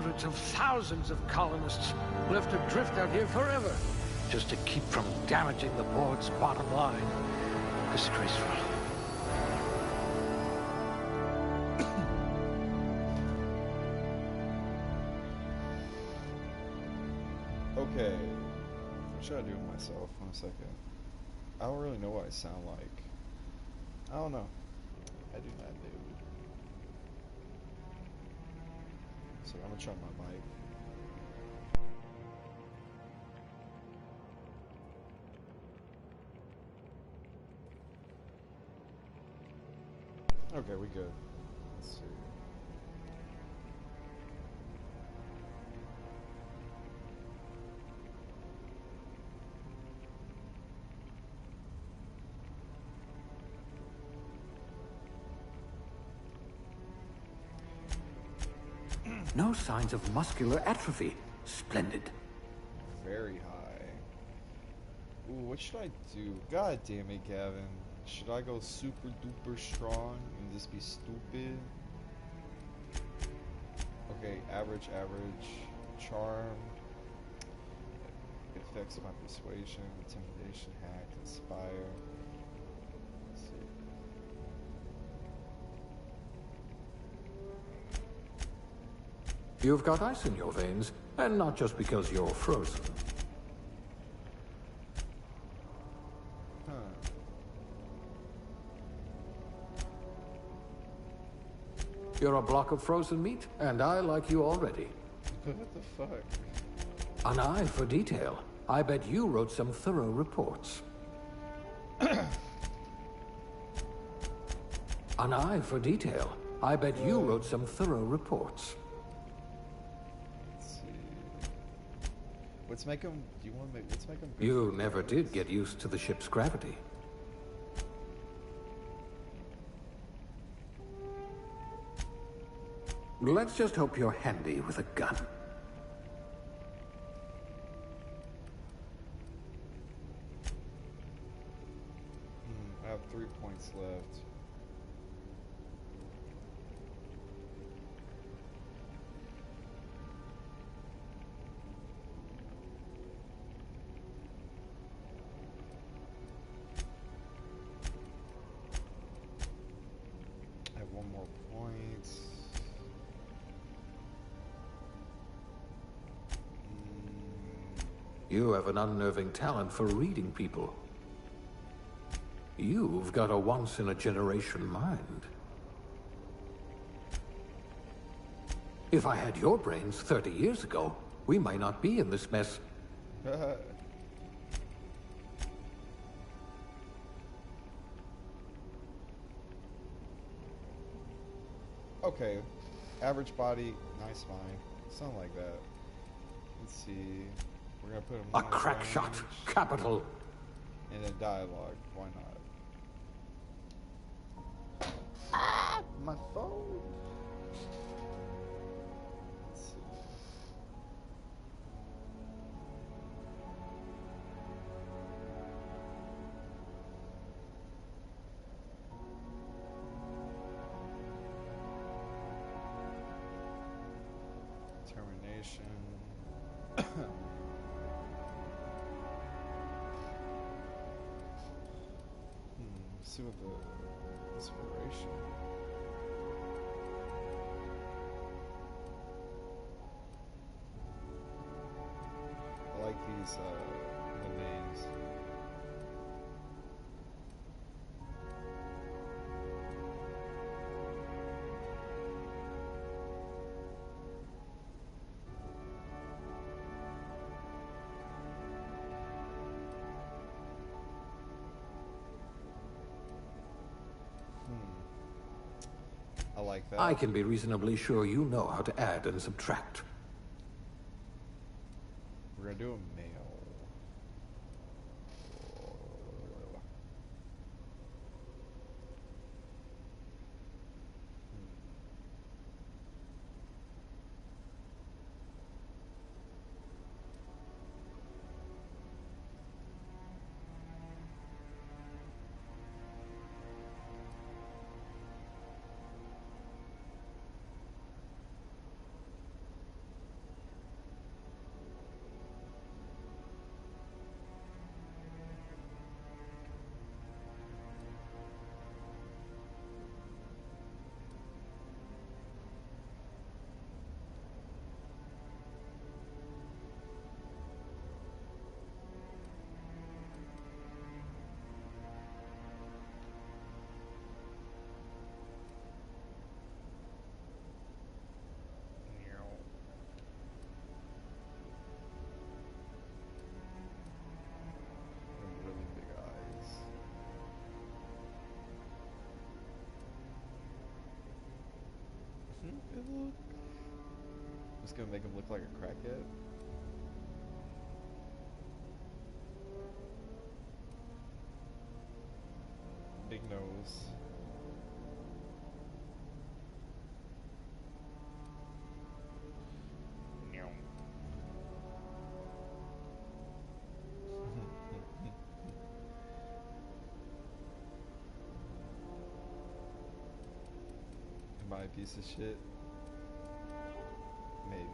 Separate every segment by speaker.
Speaker 1: hundreds of thousands of colonists left adrift out here forever, just to keep from damaging the board's bottom line. Disgraceful.
Speaker 2: Okay. What should I do with myself? 1 second. I don't really know what I sound like. I don't know. I do not know. So I'm gonna try my mic. Okay, we good. Let's see.
Speaker 1: No signs of muscular atrophy. Splendid.
Speaker 2: Very high. Ooh, what should I do? God damn it, Gavin. Should I go super duper strong and just be stupid? Okay, average, charm, effects of my persuasion, intimidation, hack, inspire. Let's see.
Speaker 1: You've got ice in your veins, and not just because you're frozen. You're a block of frozen meat, and I like you already.
Speaker 2: What the fuck?
Speaker 1: An eye for detail. I bet you wrote some thorough reports. An eye for detail. I bet you wrote some thorough reports.
Speaker 2: Let's see. Let's make him. Do you want to make? Let's make him.
Speaker 1: You never did get used to the ship's gravity. Let's just hope you're handy with a gun.
Speaker 2: I have 3 points left. I have 1 more point.
Speaker 1: You have an unnerving talent for reading people. You've got a once-in-a-generation mind. If I had your brains 30 years ago, we might not be in this mess.
Speaker 2: Okay, average body, nice mind. Something like that. Let's see. We're gonna put him
Speaker 1: A crack shot, capital.
Speaker 2: And then dialogue. Why not? Ah, my phone. Let's see. Termination. See what the inspiration. I like these the names. I like that.
Speaker 1: I can be reasonably sure you know how to add and subtract.
Speaker 2: We're gonna do a male. It's gonna make him look like a crackhead. Big nose. Am I a piece of shit? Maybe.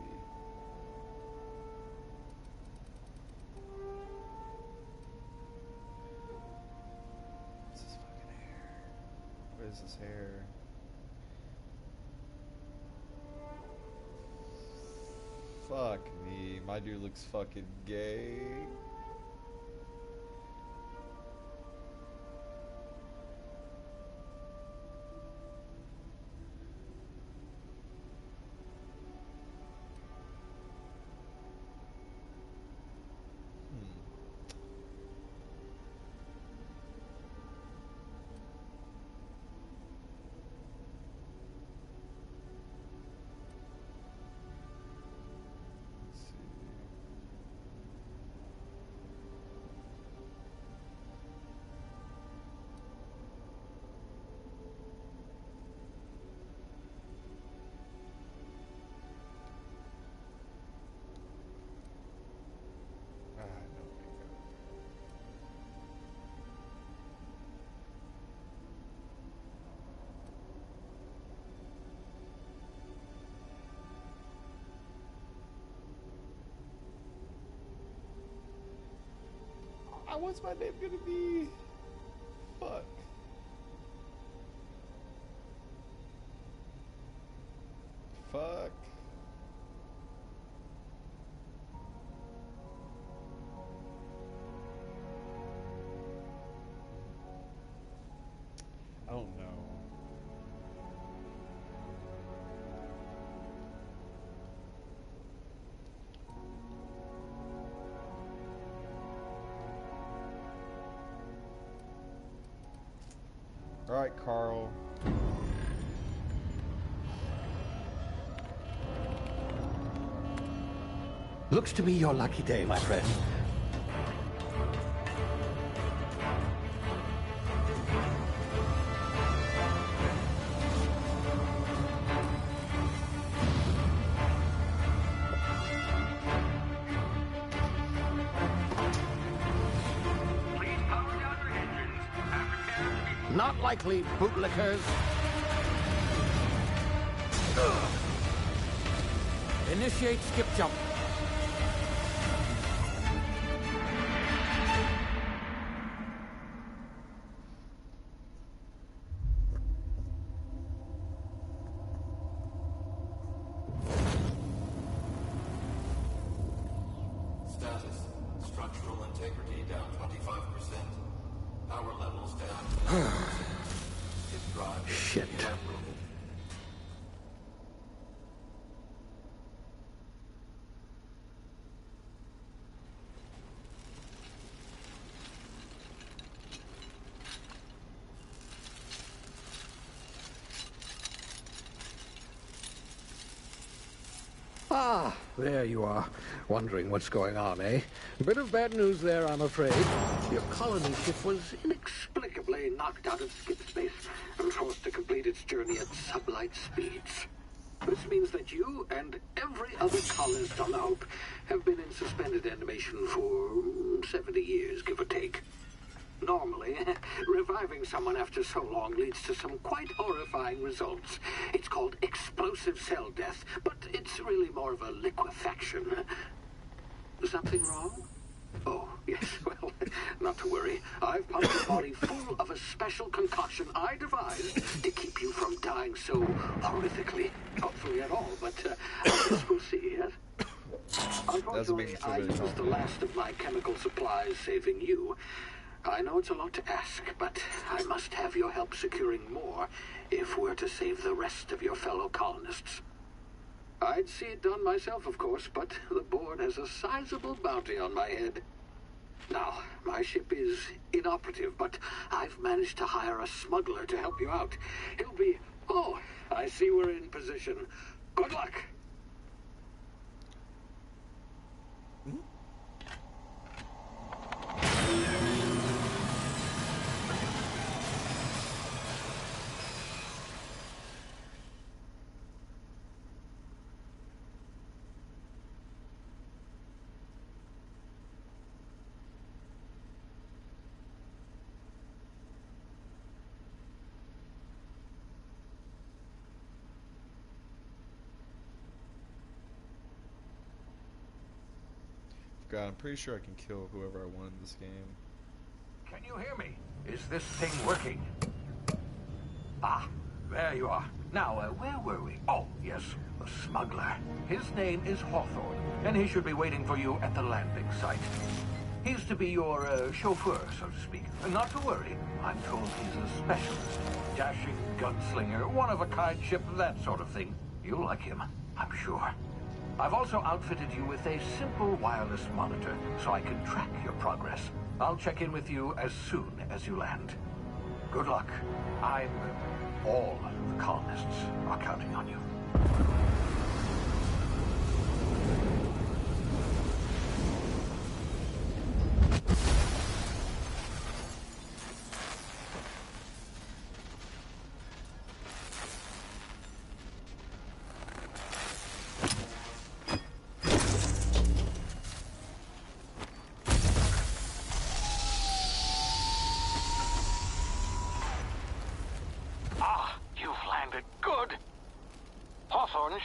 Speaker 2: What's his fucking hair? What is his hair? Fuck me. My dude looks fucking gay. What's my name gonna be? Fuck. Fuck. I don't know. All right, Carl.
Speaker 1: Looks to be your lucky day, my friend. Not likely, bootlickers. Initiate skip jump.
Speaker 3: Status. Structural integrity down 25%. Power levels down.
Speaker 1: Shit. Ah, there you are. Wondering what's going on, eh? A bit of bad news there, I'm afraid. Your colony ship was inexplicably knocked out of skip space and forced to complete its journey at sublight speeds. This means that you and every other colonist on the Hope have been in suspended animation for 70 years, give or take. Normally, reviving someone after so long leads to some quite horrifying results. It's called explosive cell death, but it's really more of a liquefaction. Something wrong? Oh, yes, well, not to worry. I've pumped your body full of a special concoction I devised to keep you from dying so horrifically. Hopefully at all, but I guess we'll see, yes? Unfortunately, I used the last of my chemical supplies saving you. I know it's a lot to ask, but I must have your help securing more if we're to save the rest of your fellow colonists. I'd see it done myself, of course, but the board has a sizable bounty on my head. Now, my ship is inoperative, but I've managed to hire a smuggler to help you out. He'll be... Oh, I see we're in position. Good luck!
Speaker 2: forgot. I'm pretty sure I can kill whoever I want in this game.
Speaker 1: Can you hear me? Is this thing working? Ah, there you are. Now, where were we? Oh, yes, the smuggler. His name is Hawthorne, and he should be waiting for you at the landing site. He's to be your chauffeur, so to speak. Not to worry, I'm told he's a specialist. Dashing gunslinger, one-of-a-kind ship, that sort of thing. You'll like him, I'm sure. I've also outfitted you with a simple wireless monitor, so I can track your progress. I'll check in with you as soon as you land. Good luck. All the colonists are counting on you.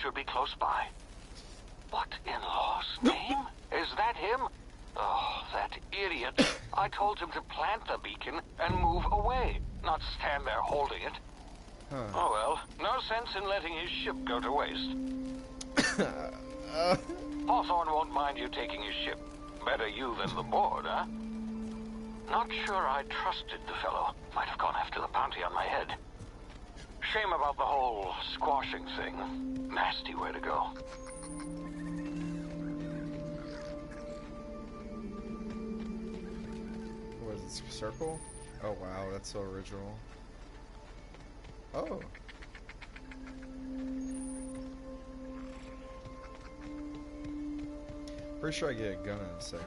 Speaker 4: Should be close by. What in law's name? Is that him? Oh, that idiot. I told him to plant the beacon and move away, not stand there holding it.
Speaker 2: Huh.
Speaker 4: Oh well, no sense in letting his ship go to waste. Hawthorne won't mind you taking his ship. Better you than the board, huh? Not sure I trusted the fellow. Might have gone after the bounty on my head. Shame about the whole squashing thing. Nasty way to go.
Speaker 2: What is it, circle? Oh wow, that's so original. Oh. Pretty sure I get a gun in a second.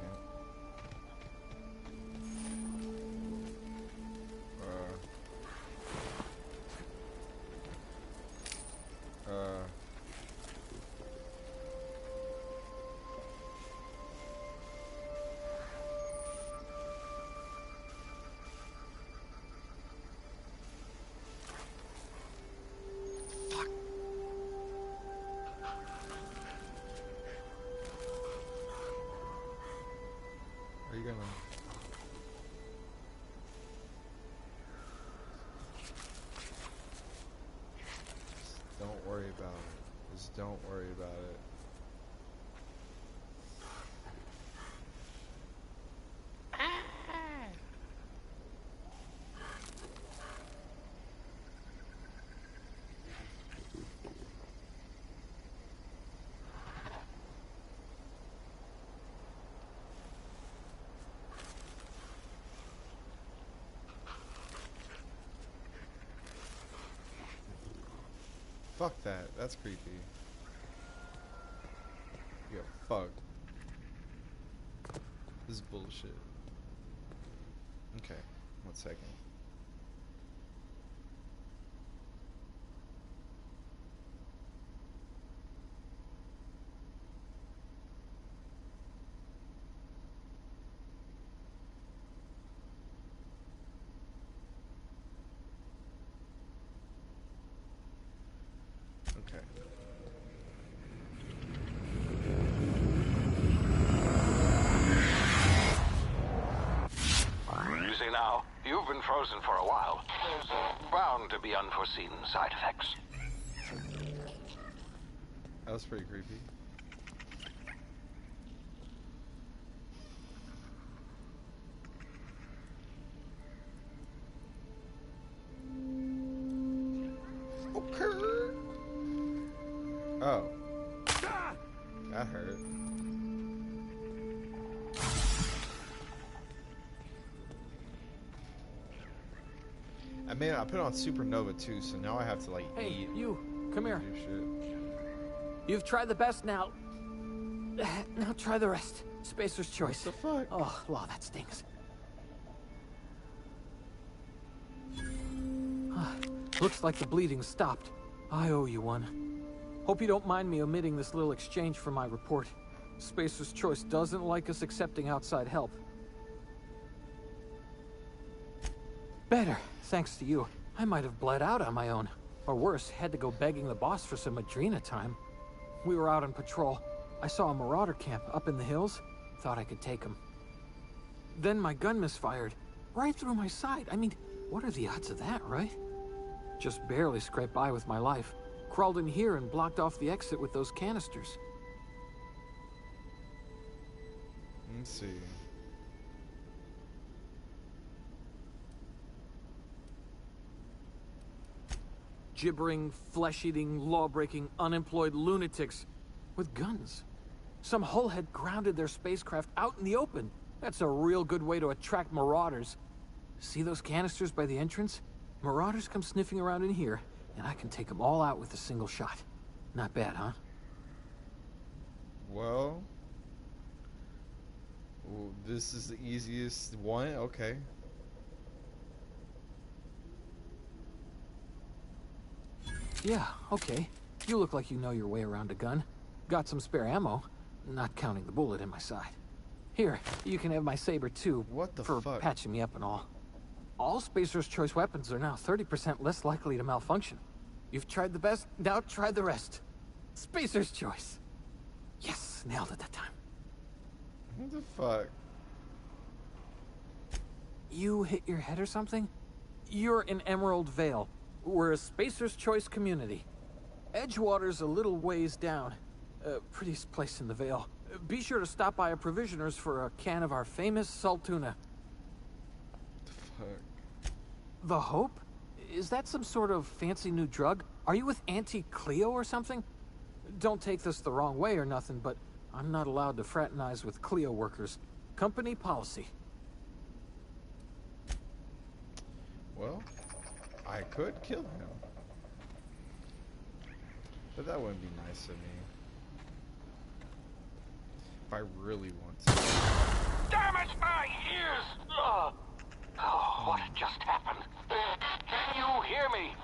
Speaker 2: Are you gonna... Just don't worry about it. Just don't worry about it. Fuck that. That's creepy. Yeah, fuck. This is bullshit. Okay, 1 second. Okay.
Speaker 4: You see now, you've been frozen for a while. There's bound to be unforeseen side effects.
Speaker 2: That was pretty creepy. Okay. Oh. That hurt. I put on Supernova too, so now I have to like
Speaker 1: Hey,
Speaker 2: eat.
Speaker 1: you, come here.
Speaker 2: Do shit.
Speaker 1: You've tried the best now. Now try the rest. Spacer's choice.
Speaker 2: What the fuck?
Speaker 1: Oh, wow, that stings. Looks like the bleeding stopped. I owe you one. Hope you don't mind me omitting this little exchange from my report. Spacer's choice doesn't like us accepting outside help. Better, thanks to you. I might have bled out on my own. Or worse, had to go begging the boss for some Adrena time. We were out on patrol. I saw a marauder camp up in the hills.
Speaker 5: Thought I could take him. Then my gun misfired. Right through my side. I mean, what are the odds of that, right? Just barely scraped by with my life. Crawled in here and blocked off the exit with those canisters.
Speaker 2: Let's see.
Speaker 5: Gibbering, flesh-eating, law-breaking, unemployed lunatics with guns. Some hullhead grounded their spacecraft out in the open. That's a real good way to attract marauders. See those canisters by the entrance? Marauders come sniffing around in here, and I can take them all out with a single shot. Not bad, huh?
Speaker 2: Well, this is the easiest one. Okay.
Speaker 5: Yeah, okay. You look like you know your way around a gun. Got some spare ammo, not counting the bullet in my side. Here, you can have my saber too.
Speaker 2: What the
Speaker 5: for
Speaker 2: fuck?
Speaker 5: Patching me up and all. All Spacer's Choice weapons are now 30% less likely to malfunction. You've tried the best, now try the rest. Spacer's Choice. Yes, nailed it that time.
Speaker 2: What the fuck?
Speaker 5: You hit your head or something? You're in Emerald Vale. We're a Spacer's Choice community. Edgewater's a little ways down. Prettiest place in the Vale. Be sure to stop by a provisioner's for a can of our famous salt tuna.
Speaker 2: The fuck?
Speaker 5: The Hope? Is that some sort of fancy new drug? Are you with Auntie Cleo or something? Don't take this the wrong way or nothing, but I'm not allowed to fraternize with Cleo workers. Company policy.
Speaker 2: Well, I could kill him. But that wouldn't be nice of me. If I really want to.
Speaker 4: Damn it, my ears! Oh, what just happened? Can you hear me?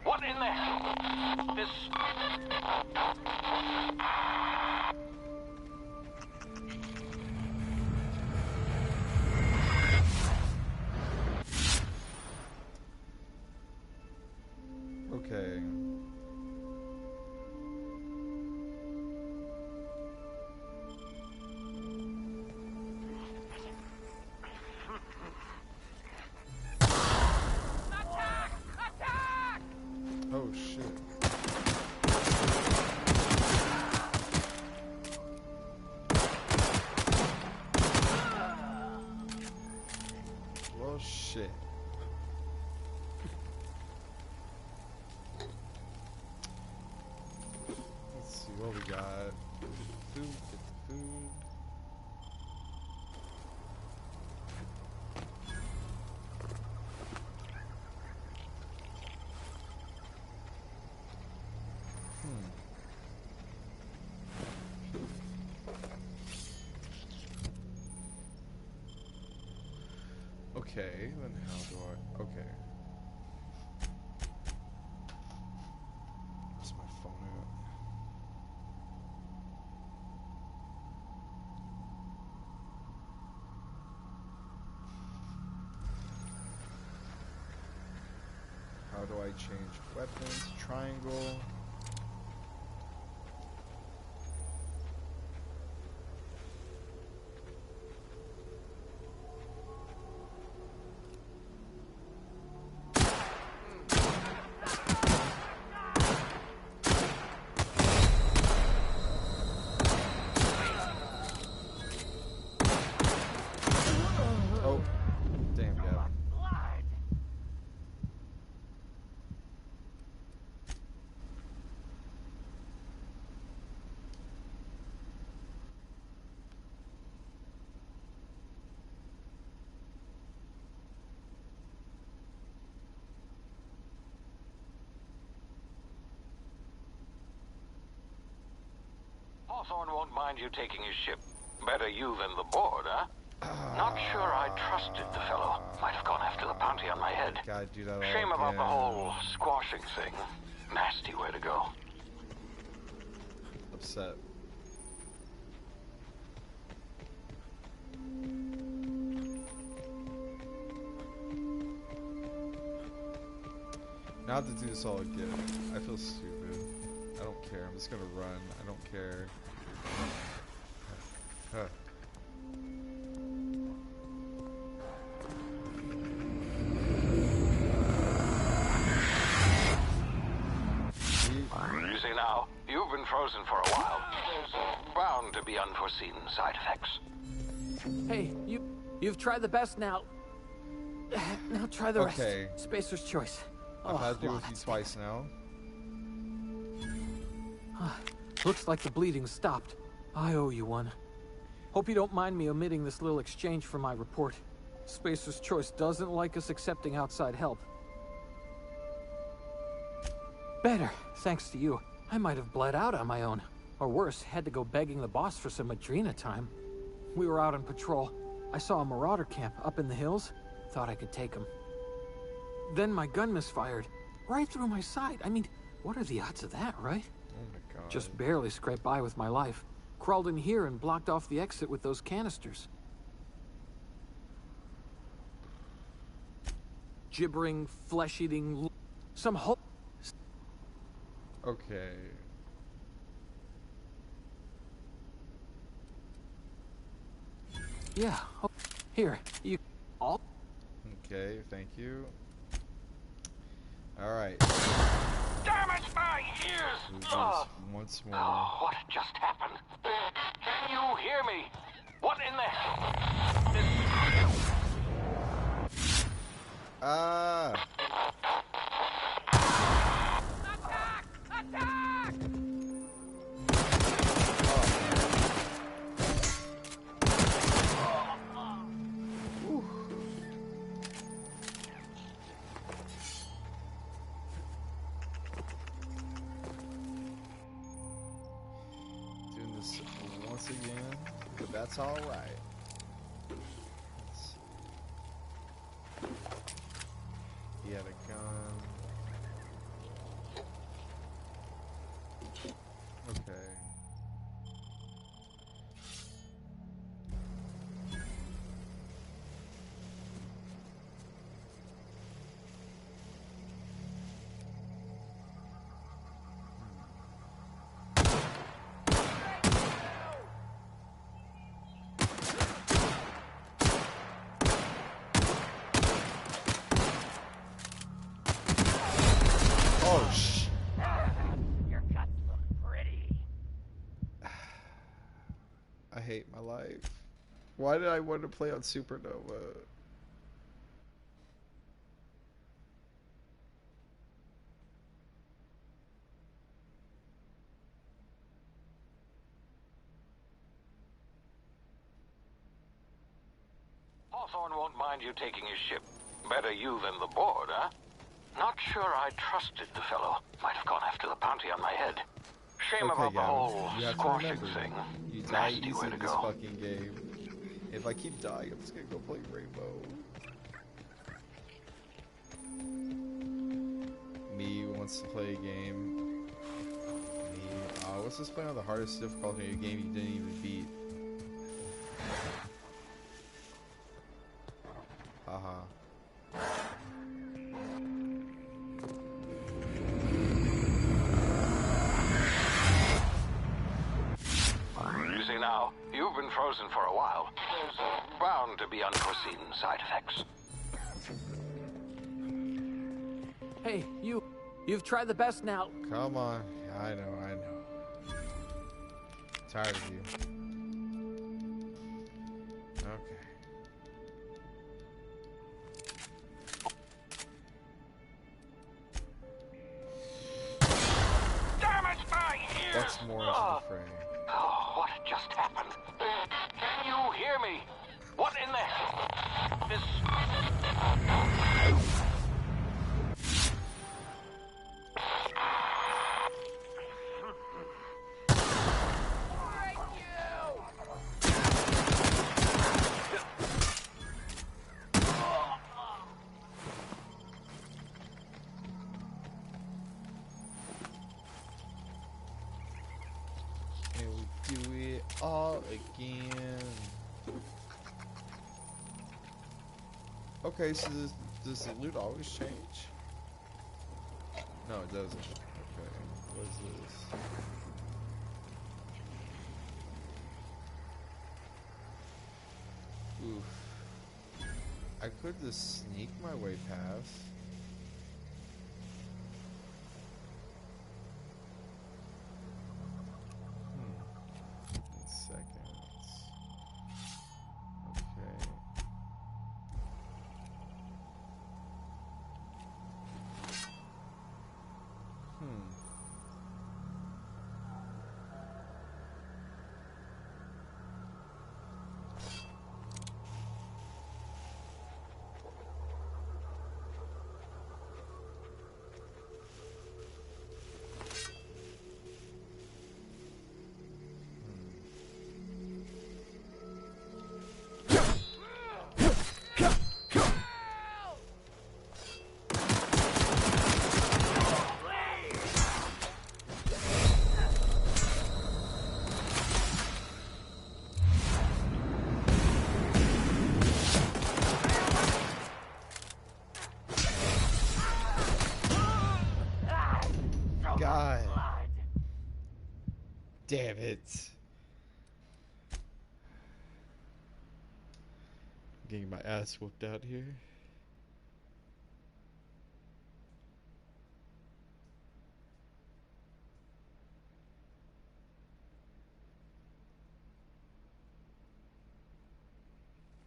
Speaker 4: What in the hell? This...
Speaker 2: Okay. Oh shit. Well shit. Let's see what we got. Food, get the food. Okay, then how do I... Okay. Where's my phone at? How do I change weapons? Triangle. Oh, damn, yeah.
Speaker 4: Hawthorne won't mind you taking his ship. Better you than the board, huh? Not sure I trusted the fellow. Might have gone after the bounty on my head.
Speaker 2: Gotta do that all
Speaker 4: Shame about the
Speaker 2: again.
Speaker 4: whole squashing thing. Nasty way to go.
Speaker 2: Upset. Now I have to do this all again. I feel stupid. I don't care. I'm just gonna run. I don't care. Huh.
Speaker 4: frozen for a while. There's bound to be unforeseen side effects.
Speaker 5: Hey, you've tried the best now. Now try the
Speaker 2: Okay.
Speaker 5: rest. Spacer's choice.
Speaker 2: I've had to deal
Speaker 5: wow,
Speaker 2: with you
Speaker 5: that's
Speaker 2: twice now.
Speaker 5: Looks like the bleeding stopped. I owe you one. Hope you don't mind me omitting this little exchange from my report. Spacer's choice doesn't like us accepting outside help. Better, thanks to you. I might have bled out on my own. Or worse, had to go begging the boss for some Adrena time. We were out on patrol. I saw a marauder camp up in the hills. Thought I could take him. Then my gun misfired. Right through my side. I mean, what are the odds of that, right?
Speaker 2: Oh my god.
Speaker 5: Just barely scraped by with my life. Crawled in here and blocked off the exit with those canisters. Gibbering, flesh-eating... Some whole...
Speaker 2: Okay.
Speaker 5: Yeah. Oh, here, you... All...
Speaker 2: Okay, thank you. Alright.
Speaker 4: Damn it, my ears!
Speaker 2: Do this once more.
Speaker 4: Oh, what just happened? Can you hear me? What in the hell?
Speaker 2: Ah!
Speaker 4: Attack! Attack!
Speaker 2: Doing this once again, but that's alright. He had a gun. Okay. Oh, sh!
Speaker 4: Your guts look pretty.
Speaker 2: I hate my life. Why did I want to play on Supernova?
Speaker 4: Hawthorne won't mind you taking his ship. Better you than the board, huh? Not sure I trusted the fellow. Might have gone after the bounty on my head. Shame
Speaker 2: Okay,
Speaker 4: about the
Speaker 2: Gavin,
Speaker 4: whole
Speaker 2: you have to
Speaker 4: squashing
Speaker 2: remember,
Speaker 4: thing.
Speaker 2: you die
Speaker 4: Nasty
Speaker 2: easy
Speaker 4: way
Speaker 2: in
Speaker 4: to
Speaker 2: this
Speaker 4: go.
Speaker 2: fucking game. If I keep dying, I'm just gonna go play Rainbow. Me wants to play a game. Me, what's this playing on the hardest difficulty in a game you didn't even beat? Haha.
Speaker 4: You see now, you've been frozen for a while. There's bound to be unforeseen side effects.
Speaker 5: Hey, you've tried the best now.
Speaker 2: Come on. I know. Tired of you. Okay.
Speaker 4: Damn it, my ears!
Speaker 2: What's more into the fray?
Speaker 4: Oh, what just happened? Can you hear me? What in the hell? This...
Speaker 2: And we do it all again. Okay, so does the loot always change? No, it doesn't. Okay, what is this? Oof. I could just sneak my way past. damn it. Getting my ass whooped out here.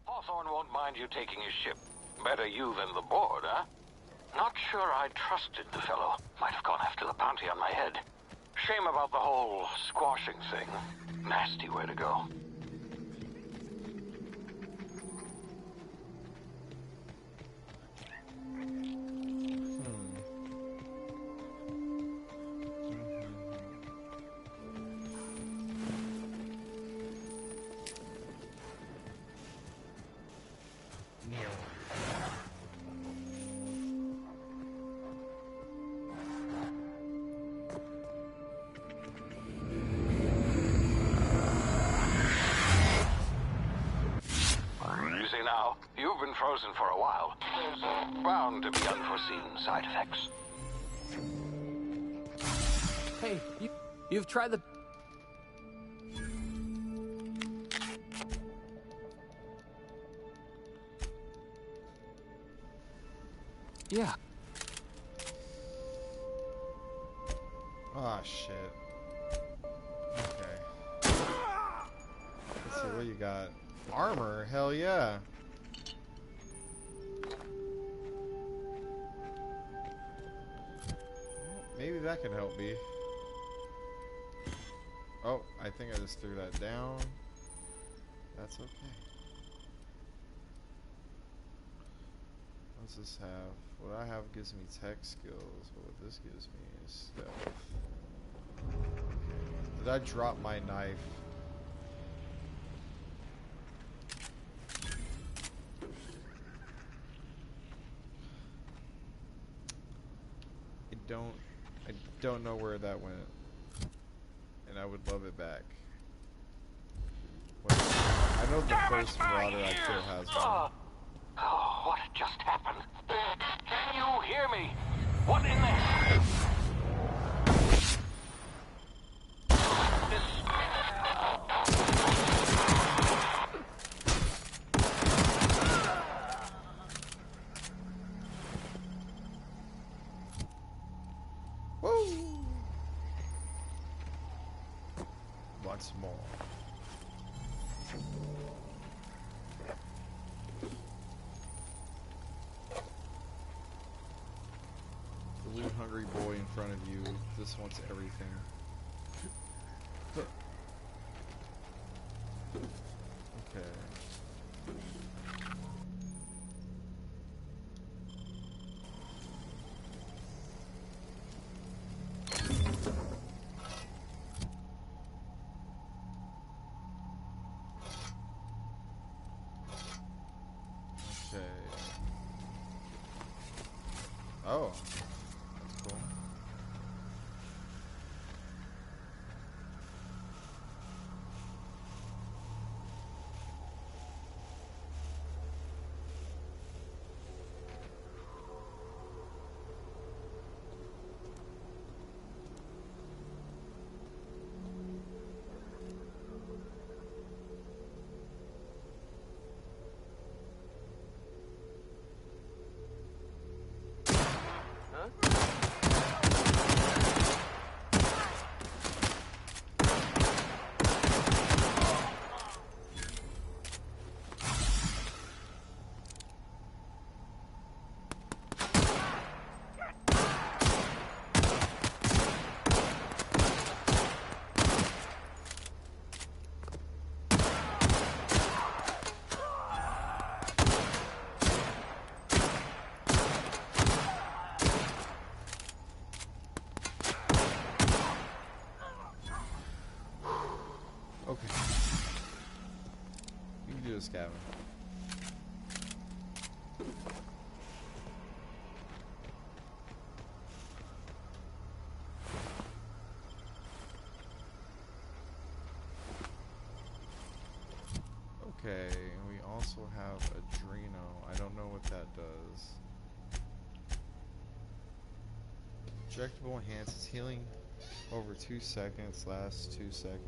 Speaker 4: Hawthorne won't mind you taking his ship. Better you than the board, huh? Not sure I trusted the fellow. Might have gone after the bounty on my head. Shame about the whole squashing thing. Nasty way to go. Now, you've been frozen for a while. There's bound to be unforeseen side effects.
Speaker 5: Hey, you've tried the... Yeah.
Speaker 2: Ah, shit. Okay. Let's see what you got. Armor? Hell yeah. Maybe that can help me. Oh, I think I just threw that down. That's okay. What's this have? What I have gives me tech skills, but what this gives me is stuff. Did I drop my knife? I don't know where that went, and I would love it back. I know the first marauder I kill has one.
Speaker 4: Oh, what just happened? Can you hear me? What in the hell?
Speaker 2: Woo! Once more. The loot hungry boy in front of you just wants everything. Okay. Oh, that's cool. Okay. You can do this, Gavin. Okay, and we also have Adreno. I don't know what that does. Injectable enhances healing Over 2 seconds, last 2 seconds.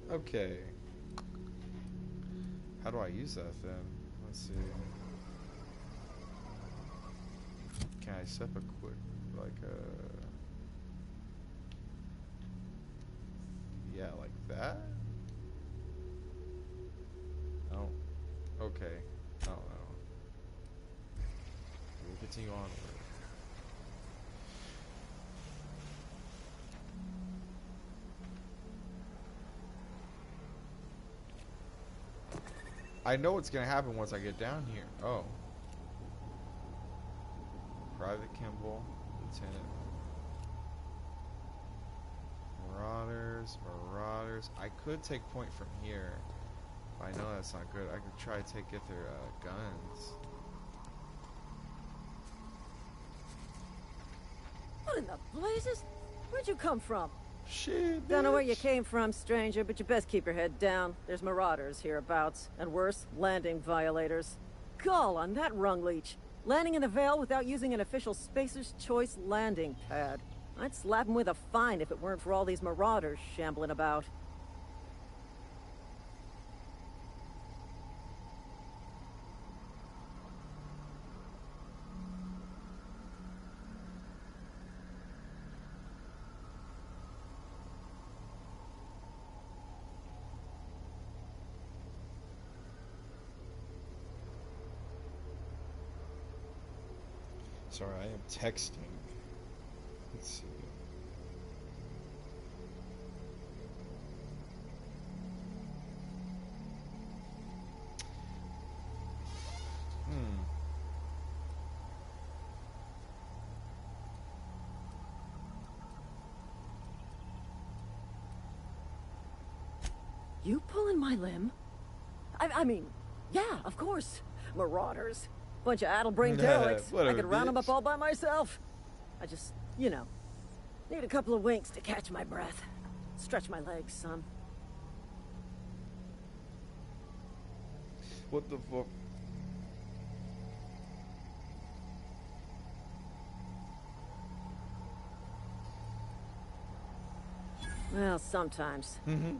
Speaker 2: Okay. How do I use that then? Let's see. Can I set up a quick, like yeah, like that? No. Okay. No. We'll continue on. I know what's gonna happen once I get down here. Oh. Private Kimball, Lieutenant. Marauders. I could take point from here. But I know that's not good. I could try to get their guns.
Speaker 6: What in the blazes? Where'd you come from?
Speaker 2: Shit,
Speaker 6: Don't know where you came from, stranger, but you best keep your head down. There's marauders hereabouts, and worse, landing violators. Gall on that rung leech. Landing in the Vale without using an official Spacer's Choice landing pad. I'd slap him with a fine if it weren't for all these marauders shambling about.
Speaker 2: Sorry, I am texting. Let's see.
Speaker 6: You pulling my limb? I mean, yeah, of course. Marauders. Bunch of addle-brained derelicts. I could round them up all by myself. I just, you know, need a couple of winks to catch my breath. Stretch my legs, son.
Speaker 2: What the fuck?
Speaker 6: Well, sometimes.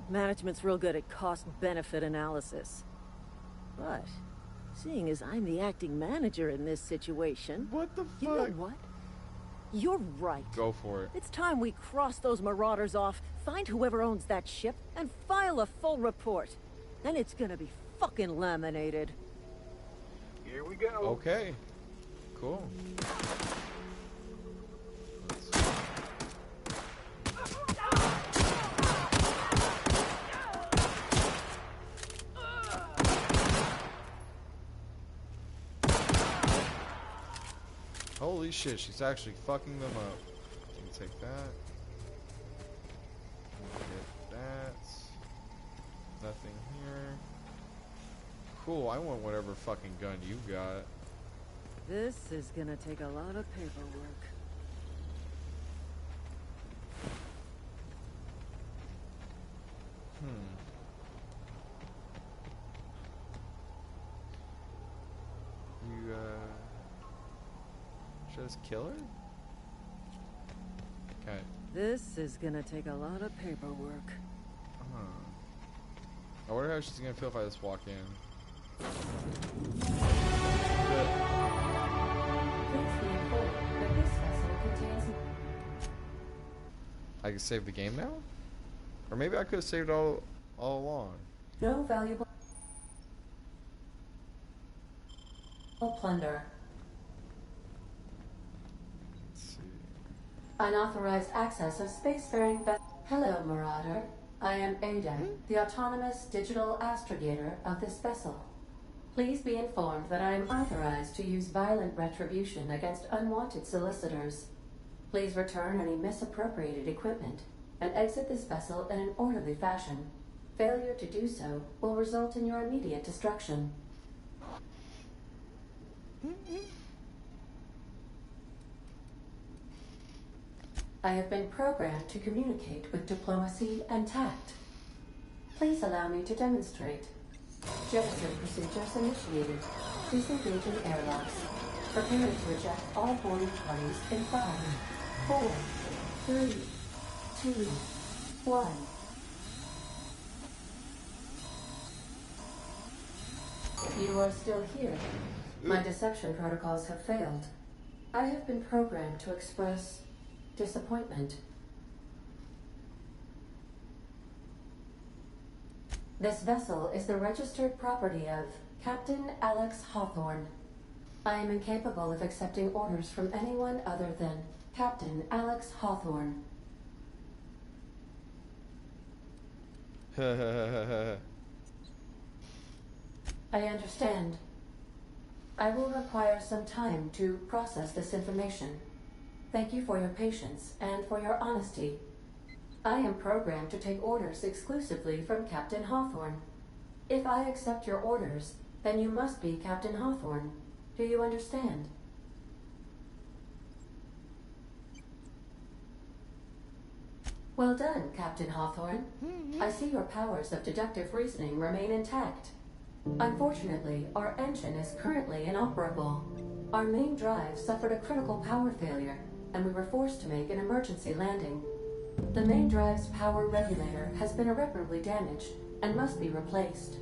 Speaker 6: Management's real good at cost-benefit analysis. But, seeing as I'm the acting manager in this situation...
Speaker 2: What the fuck?
Speaker 6: You know what? You're right.
Speaker 2: Go for it.
Speaker 6: It's time we cross those marauders off, find whoever owns that ship, and file a full report. Then it's gonna be fucking laminated.
Speaker 1: Here we go.
Speaker 2: Okay. Cool. Holy shit, she's actually fucking them up. Can you take that? Get that. Nothing here. Cool, I want whatever fucking gun you got.
Speaker 6: This is gonna take a lot of paperwork.
Speaker 2: You, should I just kill her? Okay.
Speaker 6: This is gonna take a lot of paperwork.
Speaker 2: I wonder how she's gonna feel if I just walk in. I can save the game now? Or maybe I could have saved all along.
Speaker 7: No valuable plunder.
Speaker 2: Let's see.
Speaker 7: Unauthorized access of spacefaring Hello, Marauder. I am Ada, the autonomous digital astrogator of this vessel. Please be informed that I am authorized to use violent retribution against unwanted solicitors. Please return any misappropriated equipment and exit this vessel in an orderly fashion. Failure to do so will result in your immediate destruction. I have been programmed to communicate with diplomacy and tact. Please allow me to demonstrate. Jettison procedures initiated. Disengaging airlocks. Preparing to eject all boarding parties in 5, 4, 3, 2, 1. You are still here. My deception protocols have failed. I have been programmed to express disappointment. This vessel is the registered property of Captain Alex Hawthorne. I am incapable of accepting orders from anyone other than Captain Alex Hawthorne. I understand. I will require some time to process this information. Thank you for your patience and for your honesty. I am programmed to take orders exclusively from Captain Hawthorne. If I accept your orders, then you must be Captain Hawthorne. Do you understand? Well done, Captain Hawthorne. I see your powers of deductive reasoning remain intact. Unfortunately, our engine is currently inoperable. Our main drive suffered a critical power failure, and we were forced to make an emergency landing. The main drive's power regulator has been irreparably damaged and must be replaced.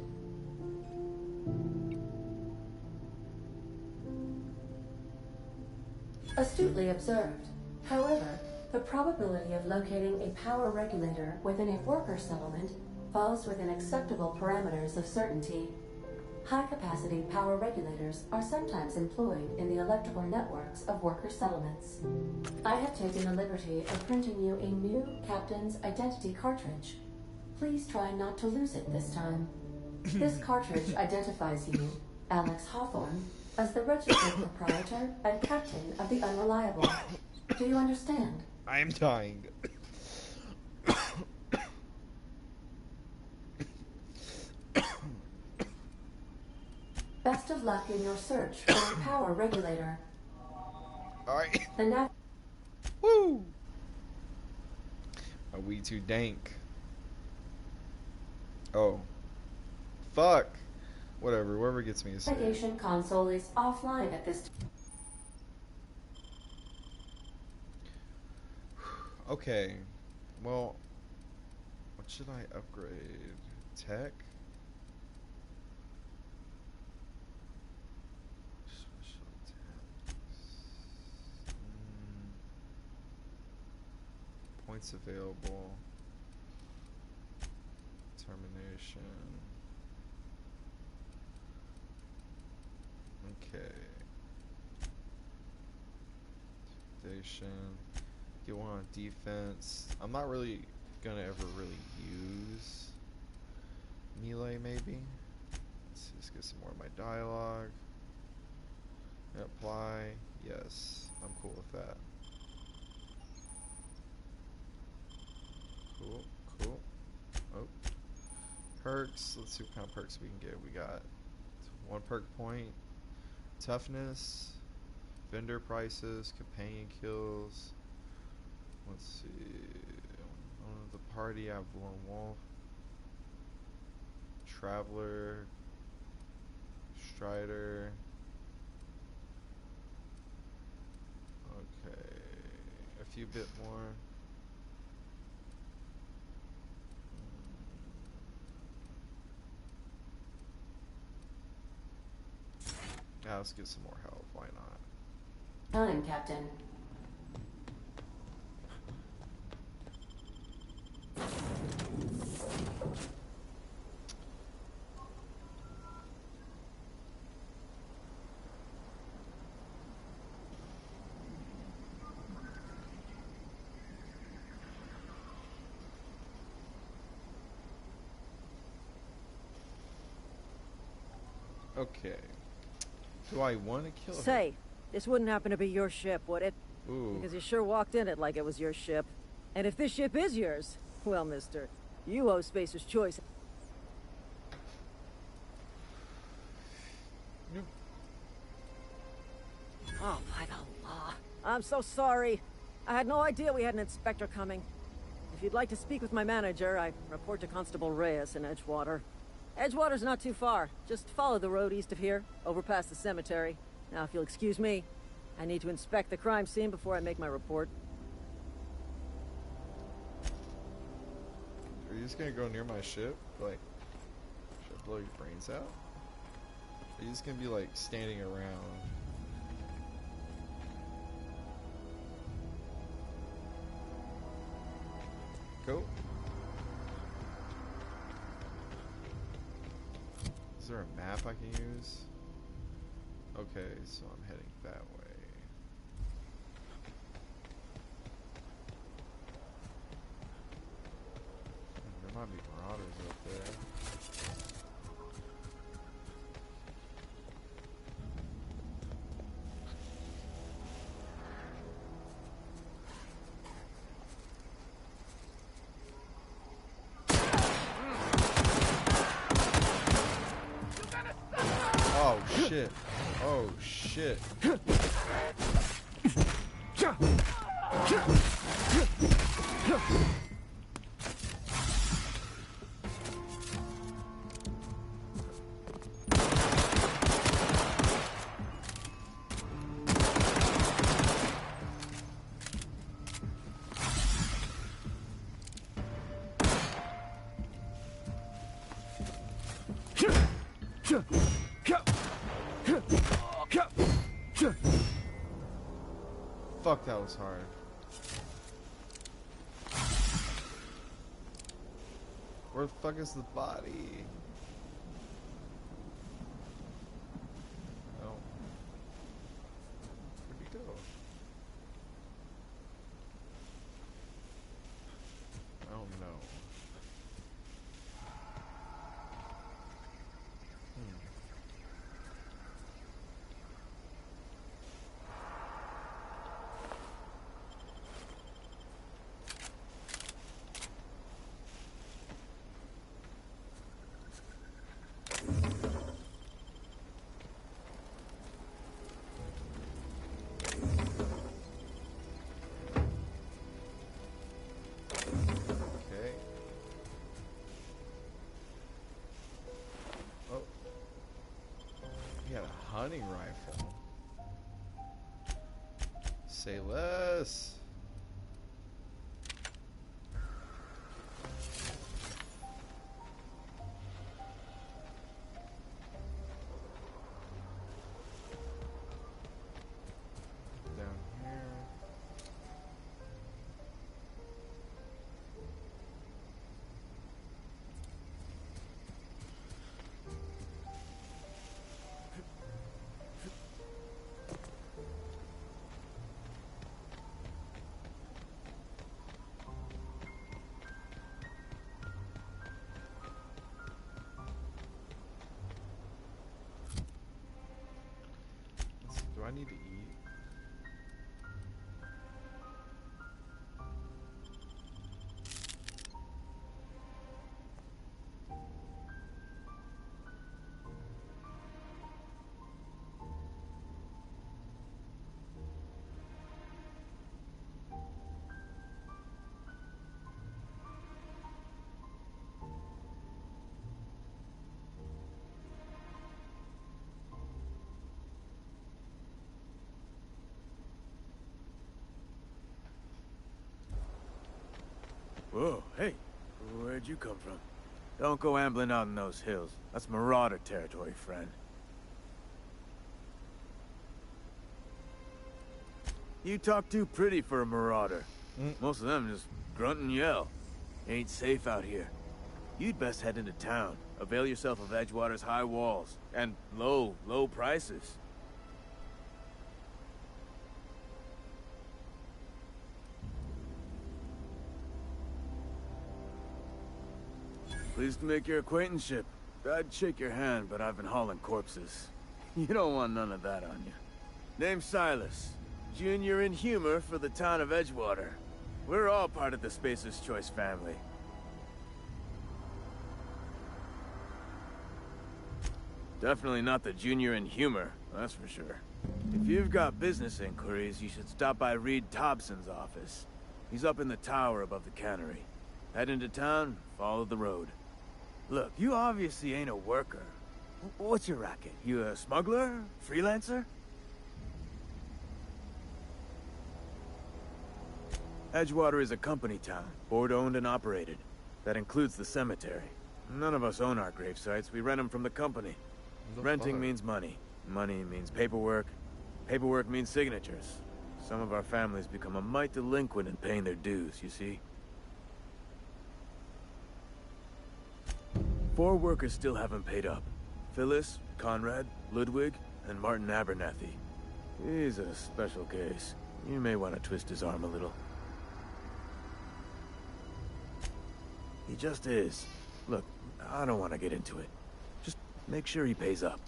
Speaker 7: Astutely observed. However, the probability of locating a power regulator within a worker settlement falls within acceptable parameters of certainty. High-capacity power regulators are sometimes employed in the electrical networks of worker settlements. I have taken the liberty of printing you a new captain's identity cartridge. Please try not to lose it this time. This cartridge identifies you, Alex Hawthorne, as the registered proprietor and captain of the Unreliable. Do you understand?
Speaker 2: I am dying.
Speaker 7: Best of luck in your search for a power regulator.
Speaker 2: Alright. Woo! Are we too dank? Oh. Fuck! Whatever, whoever gets me a save.
Speaker 7: Navigation console is offline at this time.
Speaker 2: Okay. Well, what should I upgrade? Tech? Special attacks. Points available. Termination. Okay. Station. Get one on defense. I'm not really gonna ever really use melee, maybe. Let's just get some more of my dialogue. Apply. Yes, I'm cool with that. Cool, cool. Oh. Perks. Let's see what kind of perks we can get. We got 1 perk point. Toughness. Vendor prices. Companion kills. Let's see. On the party, I have Lone Wolf, Traveler, Strider. Okay, a few bit more. Now let's get some more health. Why not?
Speaker 7: Time, Captain.
Speaker 2: Okay. Do I want to kill her?
Speaker 6: Say, this wouldn't happen to be your ship, would it?
Speaker 2: Ooh.
Speaker 6: Because you sure walked in it like it was your ship. And if this ship is yours, well, mister, you owe Spacer's Choice. Oh, by the law. I'm so sorry. I had no idea we had an inspector coming. If you'd like to speak with my manager, I report to Constable Reyes in Edgewater. Edgewater's not too far. Just follow the road east of here, over past the cemetery. Now, if you'll excuse me, I need to inspect the crime scene before I make my report.
Speaker 2: Are you just gonna go near my ship? Like, should I blow your brains out? Are you just gonna be like standing around? Go. Is there a map I can use? Okay, so I'm heading that way. There might be marauders up there. Oh shit. Oh shit. Fuck, that was hard. Where the fuck is the body? Oh. Where'd he go? Oh no. Okay. Oh. He had a hunting rifle. Say less. Down here. Do I need to eat?
Speaker 8: Whoa, hey, where'd you come from? Don't go ambling out in those hills. That's marauder territory, friend. You talk too pretty for a marauder. Most of them just grunt and yell. Ain't safe out here. You'd best head into town. Avail yourself of Edgewater's high walls. And low prices. Pleased to make your acquaintanceship. I'd shake your hand, but I've been hauling corpses. You don't want none of that on you. Name's Silas. Junior in humor for the town of Edgewater. We're all part of the Spacer's Choice family. Definitely not the junior in humor, that's for sure. If you've got business inquiries, you should stop by Reed Thompson's office. He's up in the tower above the cannery. Head into town, follow the road. Look, you obviously ain't a worker. What's your racket? You a smuggler? Freelancer? Edgewater is a company town, board-owned and operated. That includes the cemetery. None of us own our grave sites, we rent them from the company. Renting means money. Money means paperwork. Paperwork means signatures. Some of our families become a mite delinquent in paying their dues, you see? 4 workers still haven't paid up. Phyllis, Conrad, Ludwig, and Martin Abernathy. He's a special case. You may want to twist his arm a little. He just is. Look, I don't want to get into it. Just make sure he pays up.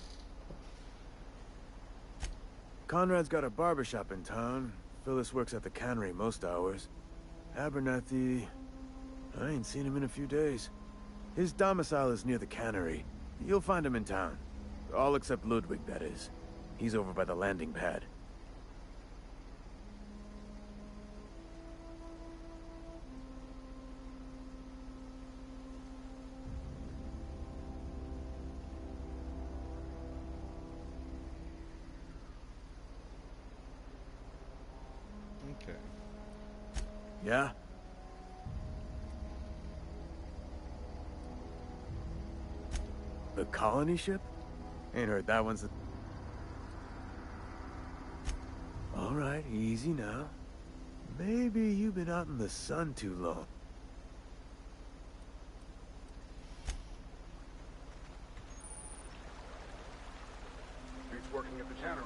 Speaker 8: Conrad's got a barbershop in town. Phyllis works at the cannery most hours. Abernathy... I ain't seen him in a few days. His domicile is near the cannery. You'll find him in town. All except Ludwig, that is. He's over by the landing pad.
Speaker 2: Okay.
Speaker 8: Yeah? The colony ship? Ain't heard that one's... Alright, easy now. Maybe you've been out in the sun too long.
Speaker 1: He's working at the cannery.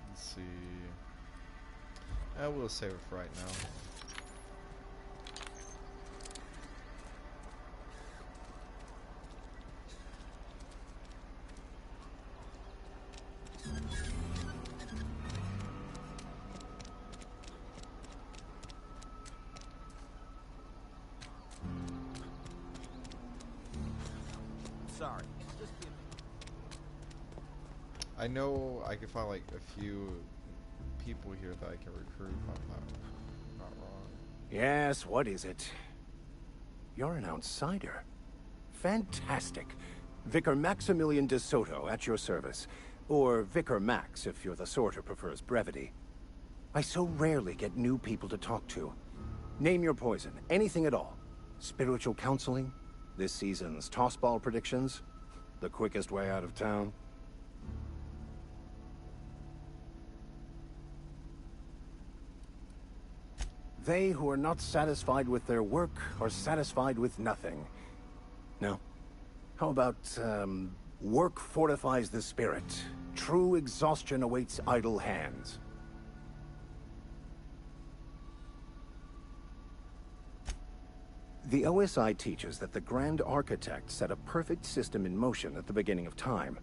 Speaker 2: Let's see. I will save it for right now.
Speaker 5: Sorry.
Speaker 2: I know I can find like a few people here that I can recruit if I'm not wrong.
Speaker 9: Yes, what is it? You're an outsider. Fantastic. Vicar Maximilian de Soto at your service. Or Vicar Max if you're the sort who prefers brevity. I so rarely get new people to talk to. Name your poison, anything at all. Spiritual counseling? This season's tossball predictions? The quickest way out of town? They who are not satisfied with their work are satisfied with nothing. No? How about, work fortifies the spirit. True exhaustion awaits idle hands. The OSI teaches that the Grand Architect set a perfect system in motion at the beginning of time.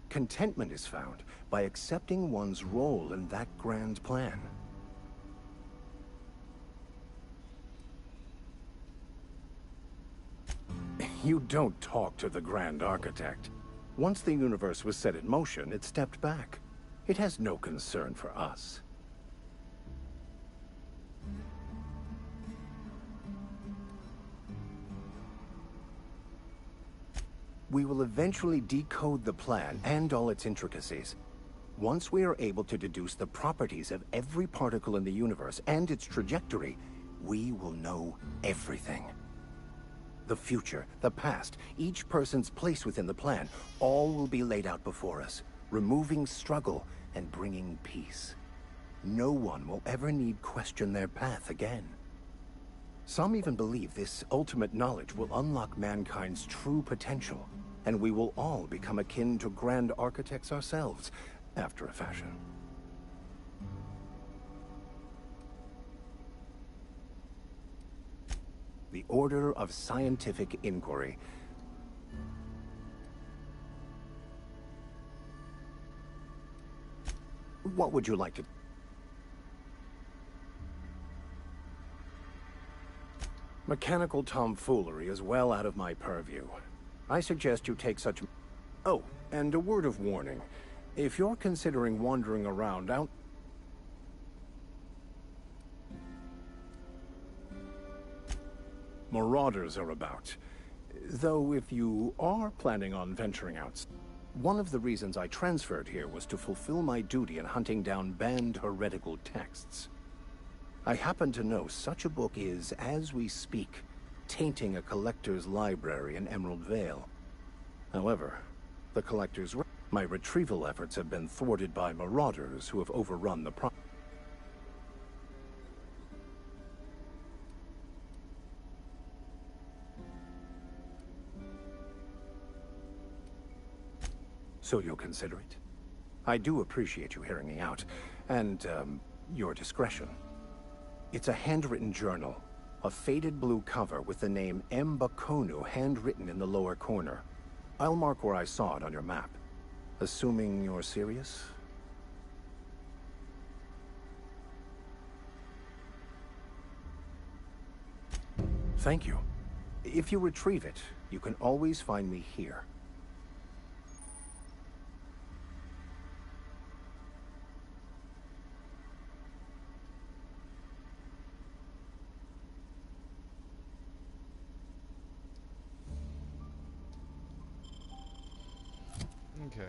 Speaker 9: Contentment is found by accepting one's role in that grand plan. You don't talk to the Grand Architect. Once the universe was set in motion, it stepped back. It has no concern for us. We will eventually decode the plan and all its intricacies. Once we are able to deduce the properties of every particle in the universe and its trajectory, we will know everything. The future, the past, each person's place within the plan, all will be laid out before us, removing struggle and bringing peace. No one will ever need question their path again. Some even believe this ultimate knowledge will unlock mankind's true potential, and we will all become akin to grand architects ourselves, after a fashion. The Order of Scientific Inquiry. What would you like to... Mechanical tomfoolery is well out of my purview. I suggest you take such... Oh, and a word of warning. If you're considering wandering around out... Marauders are about. Though if you are planning on venturing out... One of the reasons I transferred here was to fulfill my duty in hunting down banned heretical texts. I happen to know such a book is, as we speak, tainting a collector's library in Emerald Vale. However, the collector's... My retrieval efforts have been thwarted by marauders who have overrun the pro... So you'll consider it? I do appreciate you hearing me out, and, your discretion. It's a handwritten journal, a faded blue cover with the name M. Bakonu handwritten in the lower corner. I'll mark where I saw it on your map. Assuming you're serious? Thank you. If you retrieve it, you can always find me here.
Speaker 2: Okay.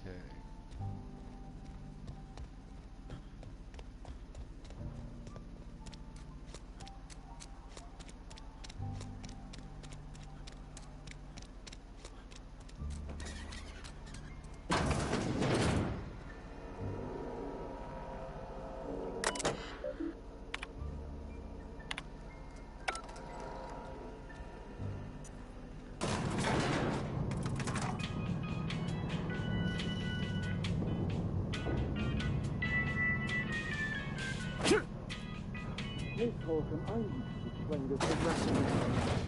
Speaker 2: Okay.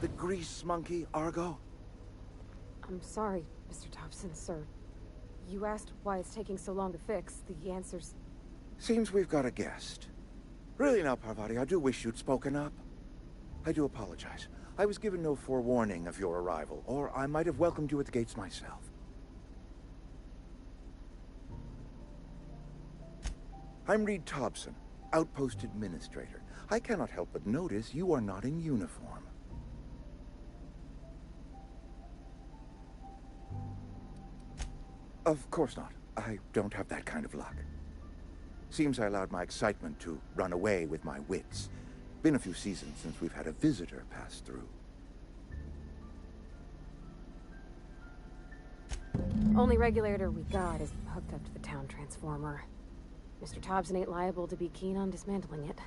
Speaker 10: The grease monkey, Argo?
Speaker 11: I'm sorry, Mr. Thompson, sir. You asked why it's taking so long to fix. The answer's...
Speaker 10: Seems we've got a guest. Really now, Parvati, I do wish you'd spoken up. I do apologize. I was given no forewarning of your arrival, or I might have welcomed you at the gates myself. I'm Reed Thompson, Outpost Administrator. I cannot help but notice you are not in uniform. Of course not. I don't have that kind of luck. Seems I allowed my excitement to run away with my wits. Been a few seasons since we've had a visitor pass through.
Speaker 11: Only regulator we got is hooked up to the town transformer. Mr. Thompson ain't liable to be keen on dismantling it.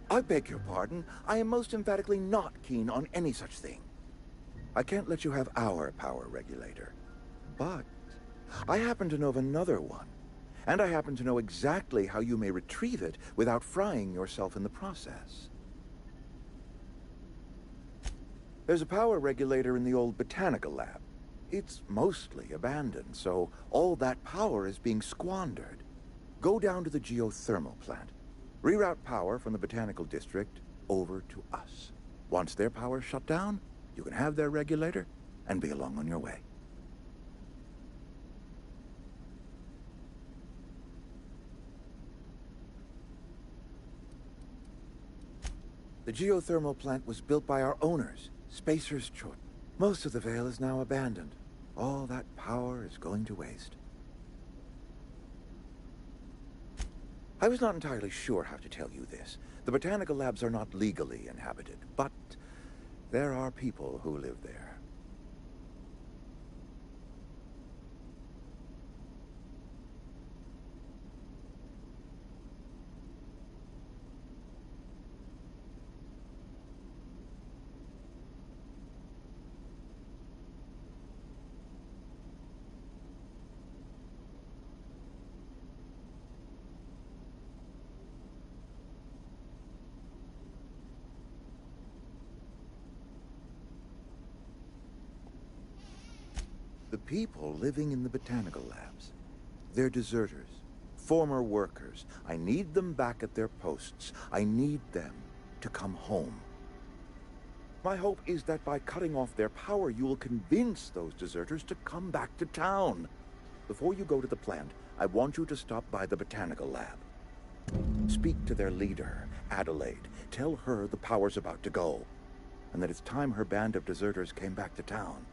Speaker 10: I beg your pardon. I am most emphatically not keen on any such thing. I can't let you have our power regulator. But I happen to know of another one. And I happen to know exactly how you may retrieve it without frying yourself in the process. There's a power regulator in the old botanical lab. It's mostly abandoned, so all that power is being squandered. Go down to the geothermal plant. Reroute power from the Botanical District over to us. Once their power's shut down, you can have their regulator and be along on your way. The geothermal plant was built by our owners, Spacer's Choice. Most of the Vale is now abandoned. All that power is going to waste. I was not entirely sure how to tell you this. The botanical labs are not legally inhabited, but there are people who live there. The people living in the botanical labs. They're deserters, former workers. I need them back at their posts. I need them to come home. My hope is that by cutting off their power, you will convince those deserters to come back to town. Before you go to the plant, I want you to stop by the botanical lab. Speak to their leader, Adelaide. Tell her the power's about to go, and that it's time her band of deserters came back to town.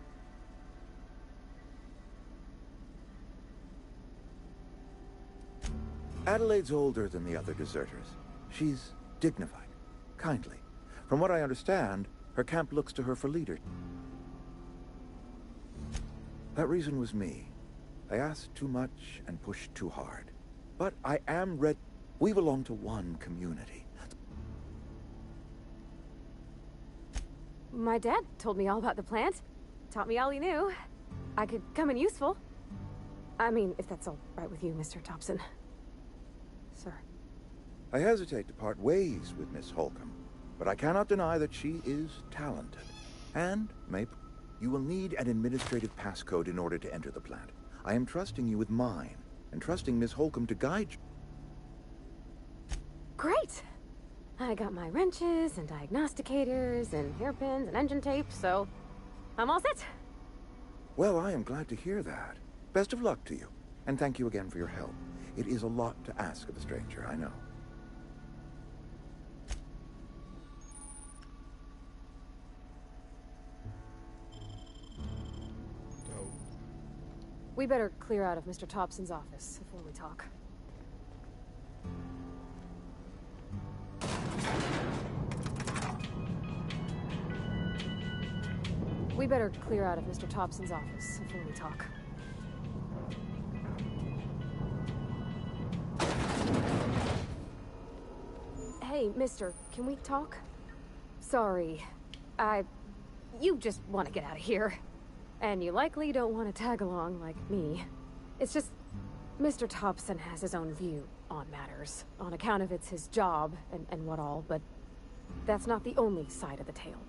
Speaker 10: Adelaide's older than the other deserters. She's dignified, kindly. From what I understand, her camp looks to her for leader. That reason was me. I asked too much and pushed too hard. But I am ready. We belong to one community.
Speaker 11: My dad told me all about the plant. Taught me all he knew. I could come in useful. I mean, if that's all right with you, Mr. Thompson. Sir.
Speaker 10: I hesitate to part ways with Miss Holcomb, but I cannot deny that she is talented. And, you will need an administrative passcode in order to enter the plant. I am trusting you with mine, and trusting Miss Holcomb to guide you.
Speaker 11: Great! I got my wrenches and diagnosticators and hairpins and engine tape, so I'm all set.
Speaker 10: Well, I am glad to hear that. Best of luck to you, and thank you again for your help. It is a lot to ask of a stranger, I know.
Speaker 2: Go.
Speaker 11: We better clear out of Mr. Thompson's office before we talk. We better clear out of Mr. Thompson's office before we talk. Hey, mister, can we talk? Sorry. You just want to get out of here. And you likely don't want to tag along like me. It's just, Mr. Thompson has his own view on matters, on account of it's his job and what all, but that's not the only side of the tale.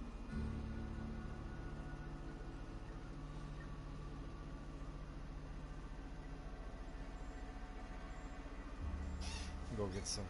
Speaker 2: Go get some.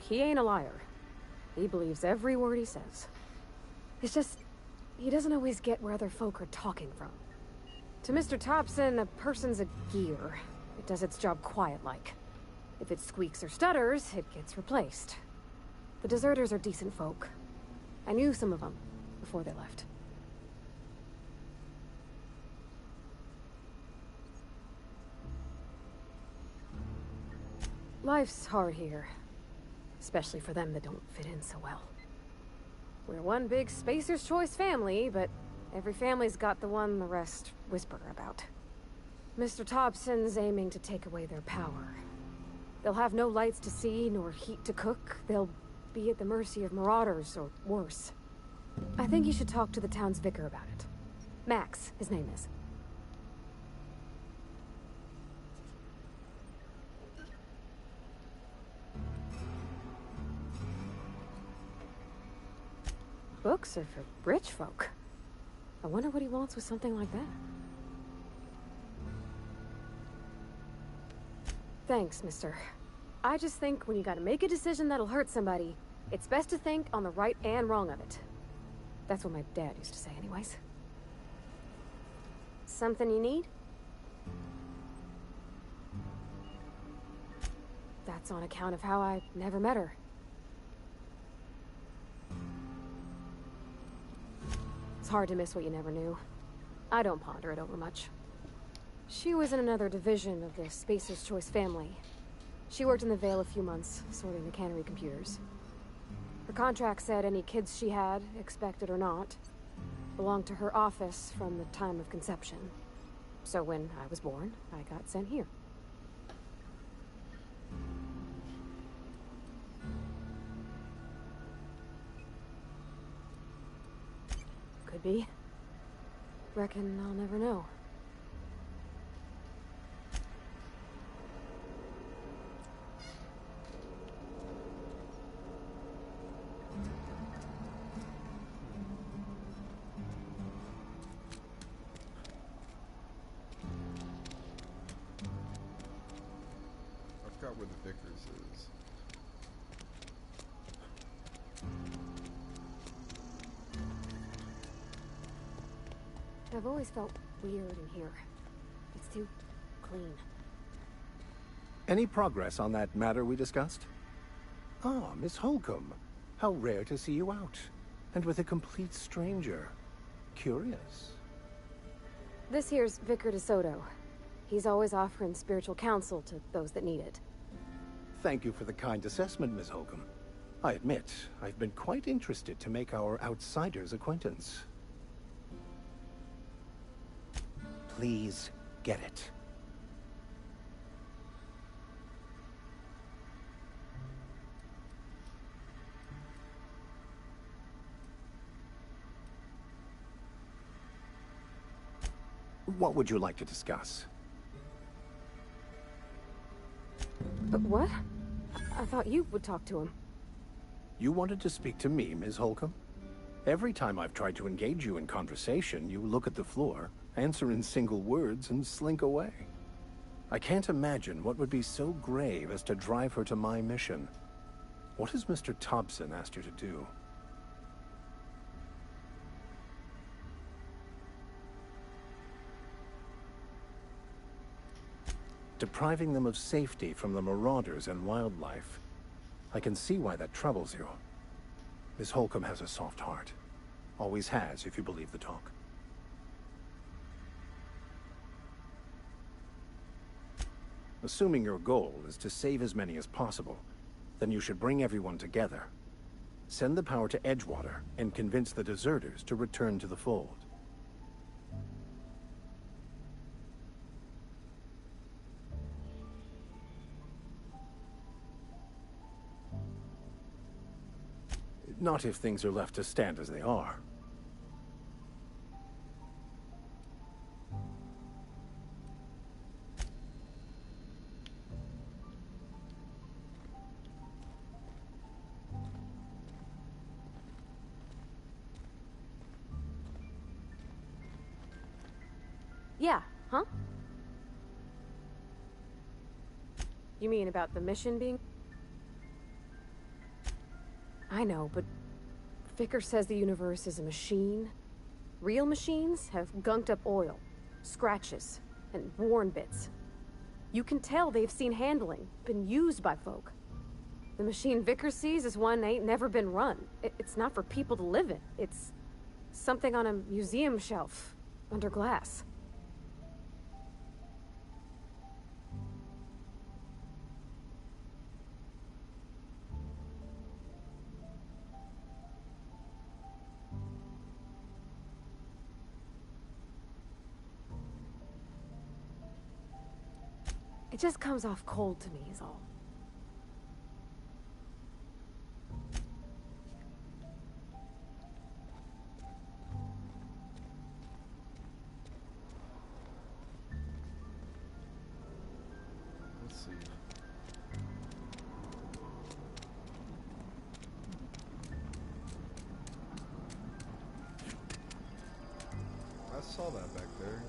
Speaker 11: he ain't a liar. He believes every word he says. It's just, he doesn't always get where other folk are talking from. To Mr. Thompson, a person's a gear. It does its job quiet-like. If it squeaks or stutters, it gets replaced. The deserters are decent folk. I knew some of them before they left. Life's hard here. Especially for them that don't fit in so well. We're one big Spacer's Choice family, but every family's got the one the rest whisper about. Mr. Thompson's aiming to take away their power. They'll have no lights to see, nor heat to cook. They'll be at the mercy of marauders, or worse. I think you should talk to the town's vicar about it. Max, his name is. Books are for rich folk. I wonder what he wants with something like that. Thanks, mister. I just think when you gotta make a decision that'll hurt somebody, it's best to think on the right and wrong of it. That's what my dad used to say anyways. Something you need? That's on account of how I never met her. It's hard to miss what you never knew. I don't ponder it over much. She was in another division of the Spacer's Choice family. She worked in the Vale a few months, sorting the cannery computers. Her contract said any kids she had, expected or not, belonged to her office from the time of conception. So when I was born, I got sent here. Could be. Reckon I'll never know.
Speaker 2: I forgot where the Vickers is.
Speaker 11: I've always felt weird in here. It's too clean.
Speaker 9: Any progress on that matter we discussed? Ah, Miss Holcomb. How rare to see you out. And with a complete stranger. Curious.
Speaker 11: This here's Vicar DeSoto. He's always offering spiritual counsel to those that need it.
Speaker 9: Thank you for the kind assessment, Miss Holcomb. I admit, I've been quite interested to make our outsider's acquaintance. Please get it. What would you like to discuss?
Speaker 11: But what? I thought you would talk to him.
Speaker 9: You wanted to speak to me, Ms. Holcomb? Every time I've tried to engage you in conversation, you look at the floor, answer in single words, and slink away. I can't imagine what would be so grave as to drive her to my mission. What has Mr. Thompson asked you to do? Depriving them of safety from the marauders and wildlife. I can see why that troubles you. Miss Holcomb has a soft heart. Always has, if you believe the talk. Assuming your goal is to save as many as possible, then you should bring everyone together. Send the power to Edgewater and convince the deserters to return to the fold. Not if things are left to stand as they are.
Speaker 11: Yeah, huh? You mean about the mission being... I know, but Vicker says the universe is a machine. Real machines have gunked up oil, scratches, and worn bits. You can tell they've seen handling, been used by folk. The machine Vicker sees is one ain't never been run. It's not for people to live in. It's something on a museum shelf, under glass. It just comes off cold to me, is all.
Speaker 2: Let's see. I saw that back there.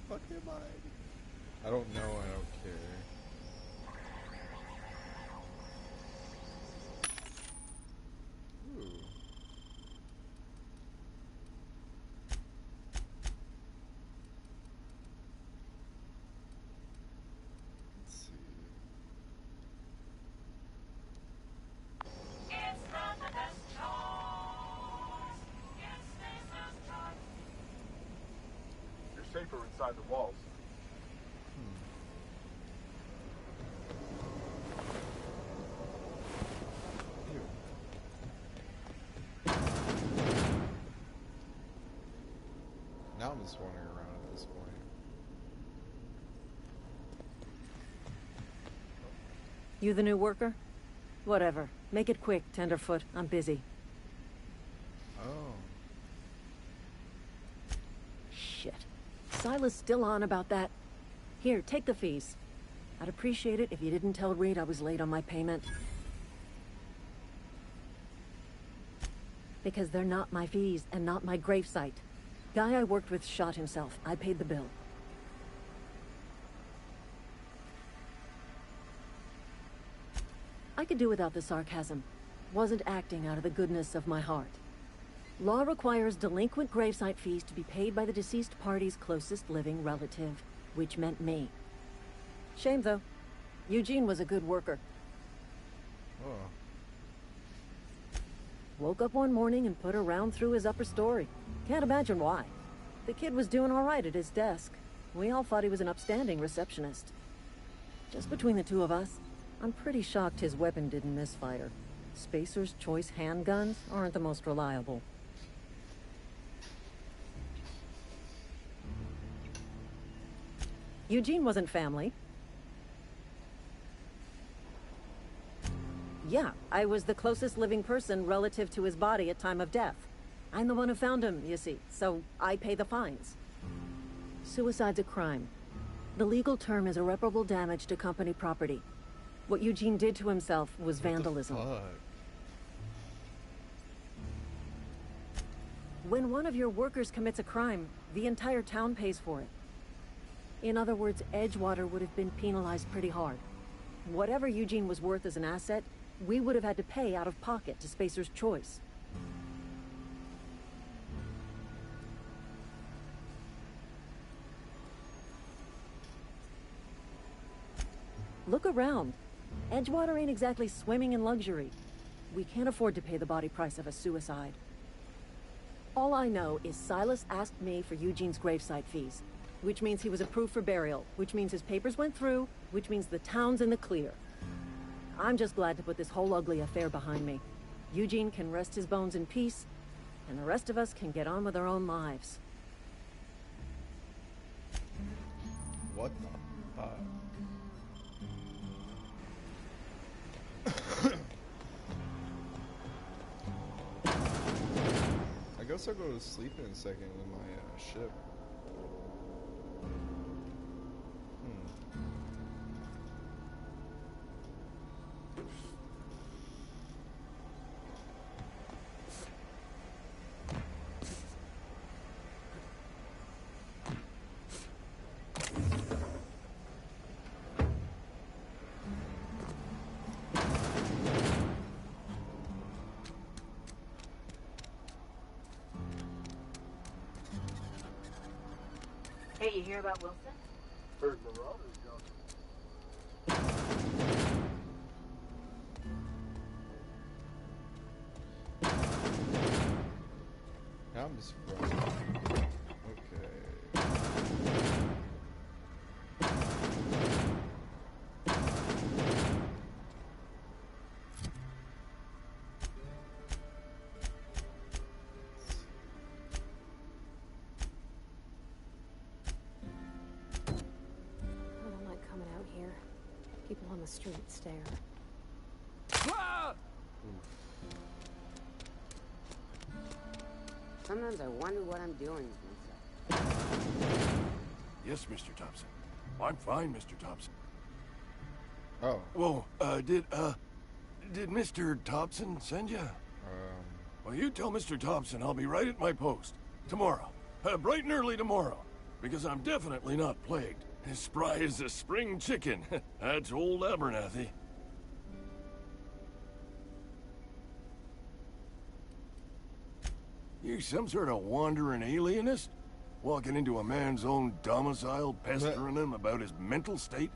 Speaker 2: Fuck am I? I don't know, I don't care. Ooh. Let's see.
Speaker 8: You're safer inside the walls.
Speaker 2: Ew. Now I'm just wandering around at this point.
Speaker 6: You the new worker? Whatever. Make it quick, Tenderfoot. I'm busy.
Speaker 2: Oh.
Speaker 6: Shit. Silas still on about that. Here, take the fees. I'd appreciate it if you didn't tell Reed I was late on my payment. Because they're not my fees and not my gravesite. Guy I worked with shot himself. I paid the bill. I could do without the sarcasm. Wasn't acting out of the goodness of my heart. Law requires delinquent gravesite fees to be paid by the deceased party's closest living relative, which meant me. Shame, though. Eugene was a good worker.
Speaker 2: Oh.
Speaker 6: Woke up one morning and put a round through his upper story. Can't imagine why. The kid was doing all right at his desk. We all thought he was an upstanding receptionist. Just between the two of us, I'm pretty shocked his weapon didn't misfire. Spacer's Choice handguns aren't the most reliable. Eugene wasn't family. Yeah, I was the closest living person relative to his body at time of death. I'm the one who found him, you see, so I pay the fines. Suicide's a crime. The legal term is irreparable damage to company property. What Eugene did to himself was vandalism.
Speaker 2: What the fuck?
Speaker 6: When one of your workers commits a crime, the entire town pays for it. In other words, Edgewater would have been penalized pretty hard. Whatever Eugene was worth as an asset, we would have had to pay out of pocket to Spacer's Choice. Look around. Edgewater ain't exactly swimming in luxury. We can't afford to pay the body price of a suicide. All I know is Silas asked me for Eugene's gravesite fees, which means he was approved for burial, which means his papers went through, which means the town's in the clear. I'm just glad to put this whole ugly affair behind me. Eugene can rest his bones in peace, and the rest of us can get on with our own lives.
Speaker 2: What the fuck? guess I'll go to sleep in a second in my ship.
Speaker 12: Hey, you hear about Wilson?
Speaker 1: Heard Marauders going.
Speaker 2: I'm surprised. Okay.
Speaker 11: I don't like coming out here. People on the street stare.
Speaker 12: Sometimes I wonder what I'm doing with myself.
Speaker 13: Yes, Mr. Thompson. I'm fine, Mr. Thompson.
Speaker 2: Oh.
Speaker 13: Whoa, did Mr. Thompson send you? Well, you tell Mr. Thompson I'll be right at my post. Tomorrow. Bright and early tomorrow. Because I'm definitely not plagued. As spry as a spring chicken. That's old Abernathy. You some sort of wandering alienist? Walking into a man's own domicile, pestering him about his mental state?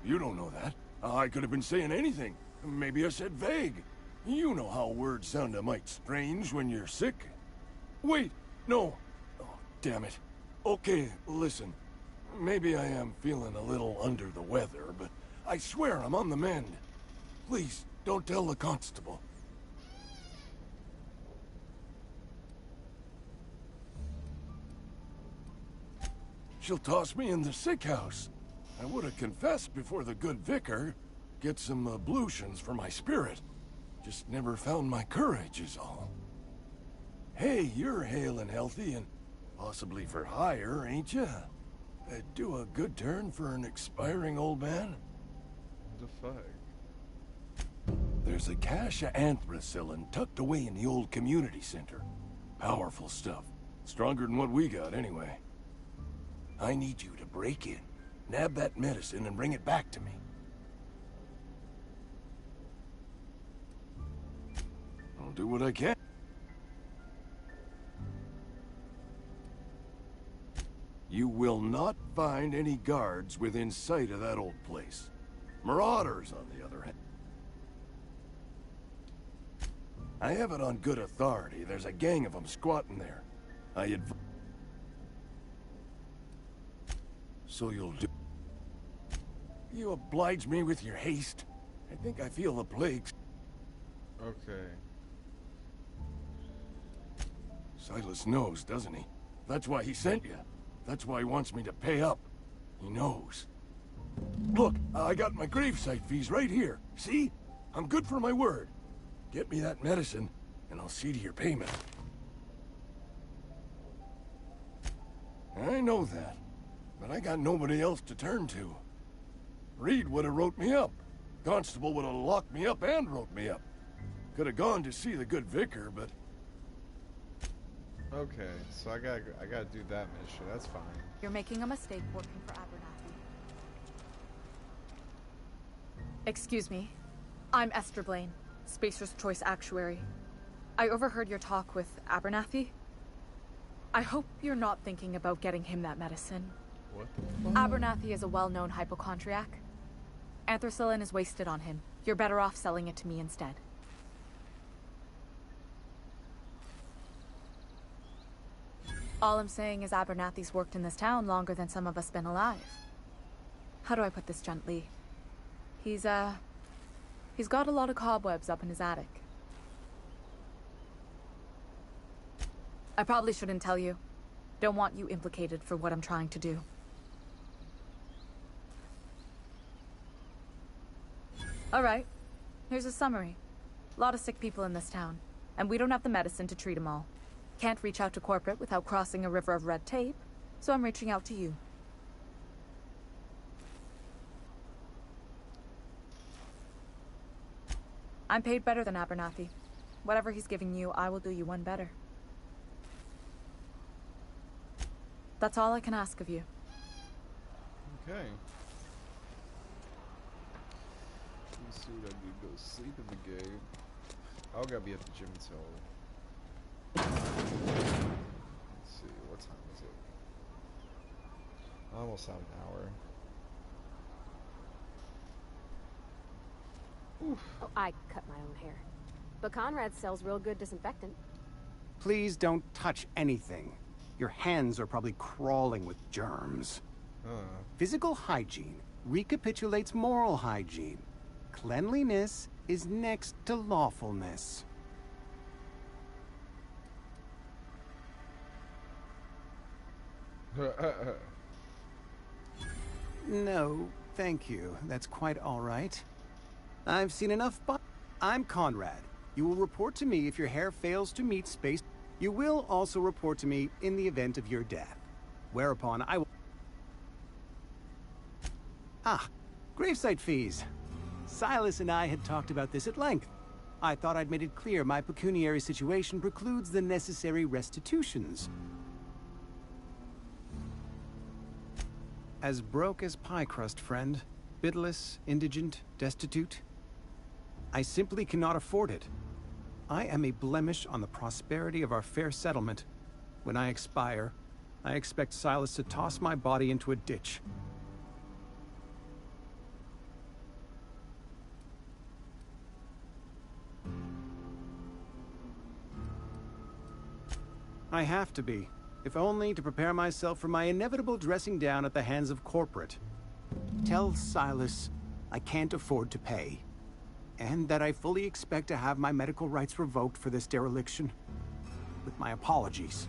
Speaker 13: You don't know that. I could have been saying anything. Maybe I said vague. You know how words sound a mite strange when you're sick. Wait, no. Oh, damn it. Okay, listen. Maybe I am feeling a little under the weather, but I swear I'm on the mend. Please, don't tell the constable. She'll toss me in the sick house. I would have confessed before the good vicar. Get some ablutions for my spirit. Just never found my courage is all. Hey, you're hale and healthy and possibly for hire, ain't ya? Do a good turn for an expiring old man?
Speaker 2: The fuck?
Speaker 13: There's a cache of anthracillin tucked away in the old community center. Powerful stuff. Stronger than what we got, anyway. I need you to break in, nab that medicine, and bring it back to me. I'll do what I can. You will not find any guards within sight of that old place. Marauders, on the other hand. I have it on good authority. There's a gang of them squatting there. So you'll do... You oblige me with your haste. I think I feel the plagues.
Speaker 2: Okay.
Speaker 13: Silas knows, doesn't he? That's why he sent you. That's why he wants me to pay up. He knows. Look, I got my gravesite fees right here. See? I'm good for my word. Get me that medicine, and I'll see to your payment. I know that, but I got nobody else to turn to. Reed would have wrote me up. Constable would have locked me up and wrote me up. Could have gone to see the good vicar, but...
Speaker 2: Okay, so I gotta do that mission. That's fine.
Speaker 14: You're making a mistake working for Abernathy. Excuse me. I'm Esther Blaine, Spacer's Choice Actuary. I overheard your talk with Abernathy. I hope you're not thinking about getting him that medicine.
Speaker 2: What the fuck?
Speaker 14: Abernathy is a well-known hypochondriac. Anthracillin is wasted on him. You're better off selling it to me instead. All I'm saying is Abernathy's worked in this town longer than some of us been alive. How do I put this gently? He's got a lot of cobwebs up in his attic. I probably shouldn't tell you. Don't want you implicated for what I'm trying to do. Alright, here's a summary. A lot of sick people in this town, and we don't have the medicine to treat them all. Can't reach out to corporate without crossing a river of red tape, so I'm reaching out to you. I'm paid better than Abernathy. Whatever he's giving you, I will do you one better. That's all I can ask of you.
Speaker 2: Okay. Let's see what I do. Go sleep in the game. I gotta be at the gym until. Let's see, what time is it? I almost have an hour. Oof.
Speaker 11: Oh, I cut my own hair. But Conrad sells real good disinfectant.
Speaker 9: Please don't touch anything. Your hands are probably crawling with germs. Physical hygiene recapitulates moral hygiene. Cleanliness is next to lawfulness. No, thank you. That's quite all right. I've seen enough I'm Conrad. You will report to me if your hair fails to meet space. You will also report to me in the event of your death. Whereupon I will... Gravesite fees. Silas and I had talked about this at length. I thought I'd made it clear my pecuniary situation precludes the necessary restitutions. As broke as pie crust, friend. Bidless, indigent, destitute. I simply cannot afford it. I am a blemish on the prosperity of our fair settlement. When I expire, I expect Silas to toss my body into a ditch. I have to be, if only to prepare myself for my inevitable dressing down at the hands of corporate. Tell Silas I can't afford to pay, and that I fully expect to have my medical rights revoked for this dereliction. With my apologies.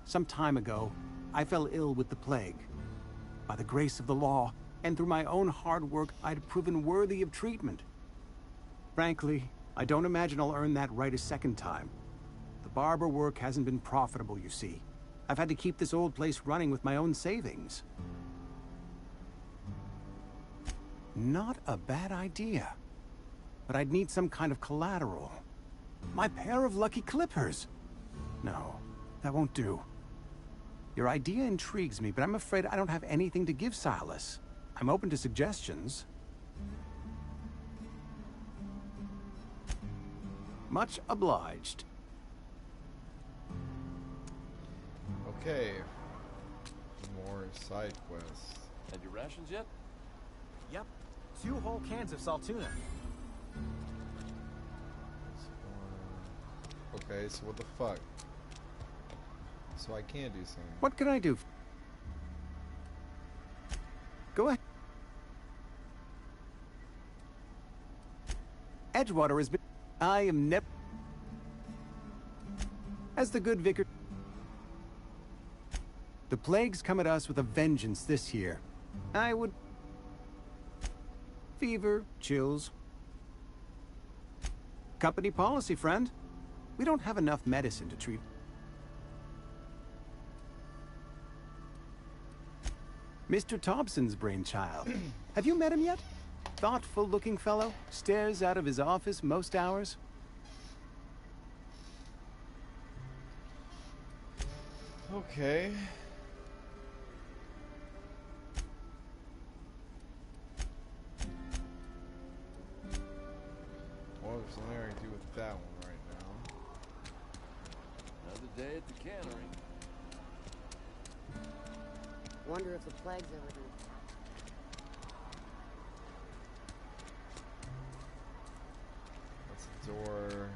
Speaker 9: Some time ago, I fell ill with the plague. By the grace of the law, and through my own hard work, I'd proven worthy of treatment. Frankly, I don't imagine I'll earn that right a second time. The barber work hasn't been profitable, you see. I've had to keep this old place running with my own savings. Not a bad idea. But I'd need some kind of collateral. My pair of lucky clippers! No, that won't do. Your idea intrigues me, but I'm afraid I don't have anything to give Silas. I'm open to suggestions. Much obliged.
Speaker 2: Okay. More side quests.
Speaker 15: Had your rations yet?
Speaker 16: Yep. 2 whole cans of saltuna.
Speaker 2: Okay, so what the fuck? So I can do something.
Speaker 9: What can I do? Go ahead. Edgewater has been... I am never... As the good vicar... The plague's come at us with a vengeance this year. I would... Fever, chills. Company policy, friend. We don't have enough medicine to treat... Mr. Thompson's brainchild. Have you met him yet? Thoughtful-looking fellow, stares out of his office most hours.
Speaker 2: Okay. Well, there's nothing I can do with that one right now.
Speaker 15: Another day at the cannery.
Speaker 12: Wonder if the plague's ever gonna...
Speaker 2: That's the door.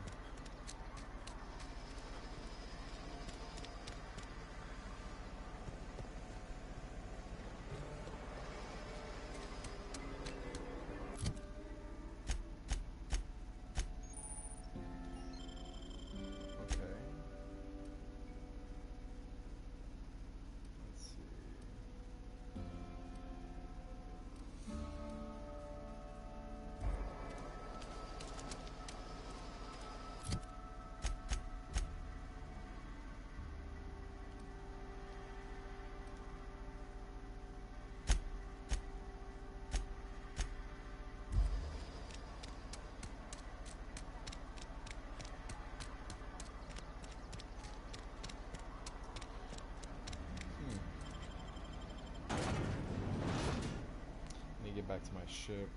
Speaker 2: ship.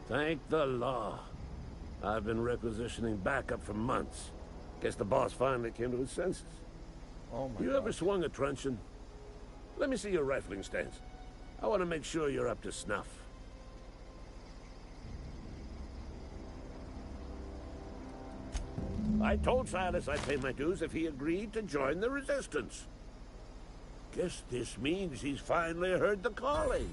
Speaker 17: Thank the law. I've been requisitioning backup for months. Guess the boss finally came to his senses.
Speaker 2: Oh my
Speaker 17: You
Speaker 2: God.
Speaker 17: ever swung a truncheon? Let me see your rifling stance. I want to make sure you're up to snuff. I told Silas I'd pay my dues if he agreed to join the resistance. Guess this means he's finally heard the calling.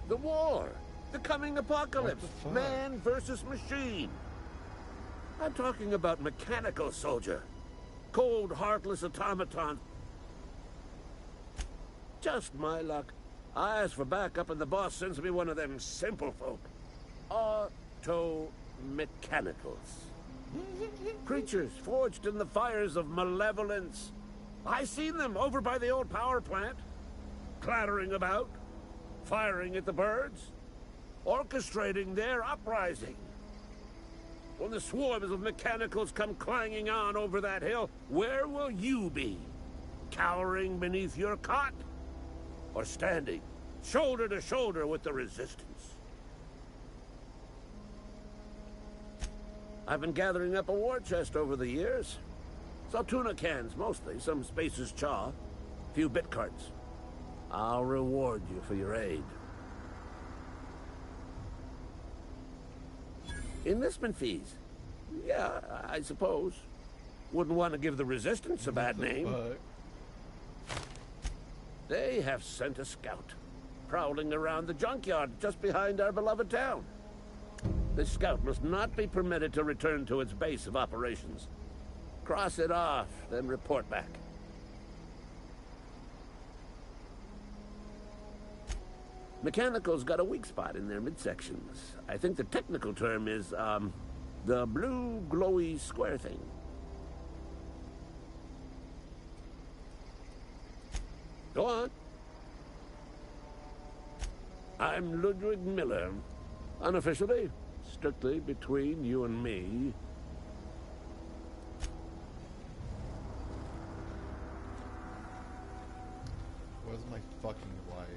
Speaker 17: The war. The coming apocalypse.
Speaker 2: What the fuck?
Speaker 17: Man versus machine. I'm talking about mechanical soldier. Cold, heartless automaton. Just my luck. I ask for backup and the boss sends me one of them simple folk. Auto-mechanicals. Creatures forged in the fires of malevolence. I seen them over by the old power plant. Clattering about. Firing at the birds. Orchestrating their uprising. When the swarms of mechanicals come clanging on over that hill, where will you be? Cowering beneath your cot? Or standing, shoulder to shoulder with the resistance? I've been gathering up a war chest over the years. Saltuna cans, mostly. Some Spacer's chaw. Few bit carts. I'll reward you for your aid. Enlistment fees. Yeah, I suppose. Wouldn't want to give the Resistance a bad name. They have sent a scout, prowling around the junkyard just behind our beloved town. This scout must not be permitted to return to its base of operations. Cross it off, then report back. Mechanicals got a weak spot in their midsections. I think the technical term is, the blue glowy square thing. Go on. I'm Ludwig Miller. Unofficially, strictly between you and me.
Speaker 2: Where's my fucking wife?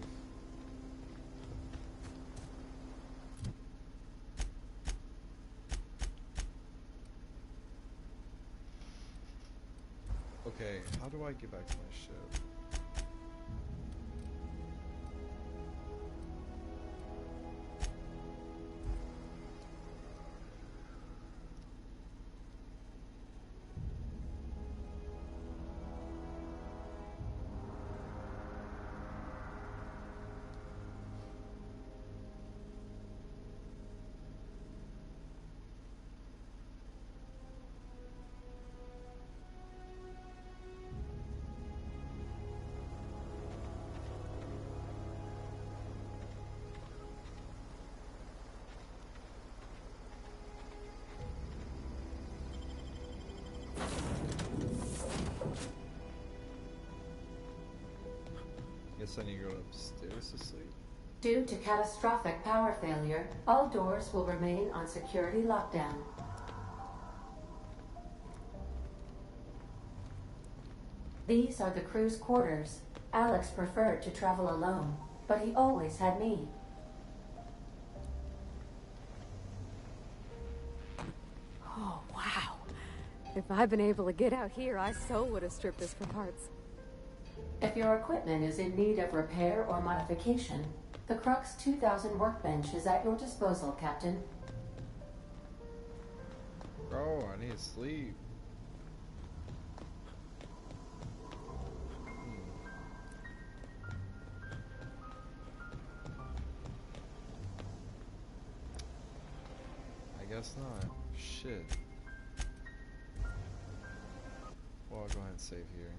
Speaker 2: Okay, how do I get back to my ship? Guess I need to go upstairs to sleep.
Speaker 7: Due to catastrophic power failure, all doors will remain on security lockdown. These are the crew's quarters. Alex preferred to travel alone, but he always had me.
Speaker 11: Oh, wow. If I'd been able to get out here, I so would have stripped this for parts.
Speaker 7: If your equipment is in need of repair or modification, the Crux 2000 workbench is at your disposal, Captain.
Speaker 2: Bro, I need to sleep. I guess not. Shit. Well, I'll go ahead and save here.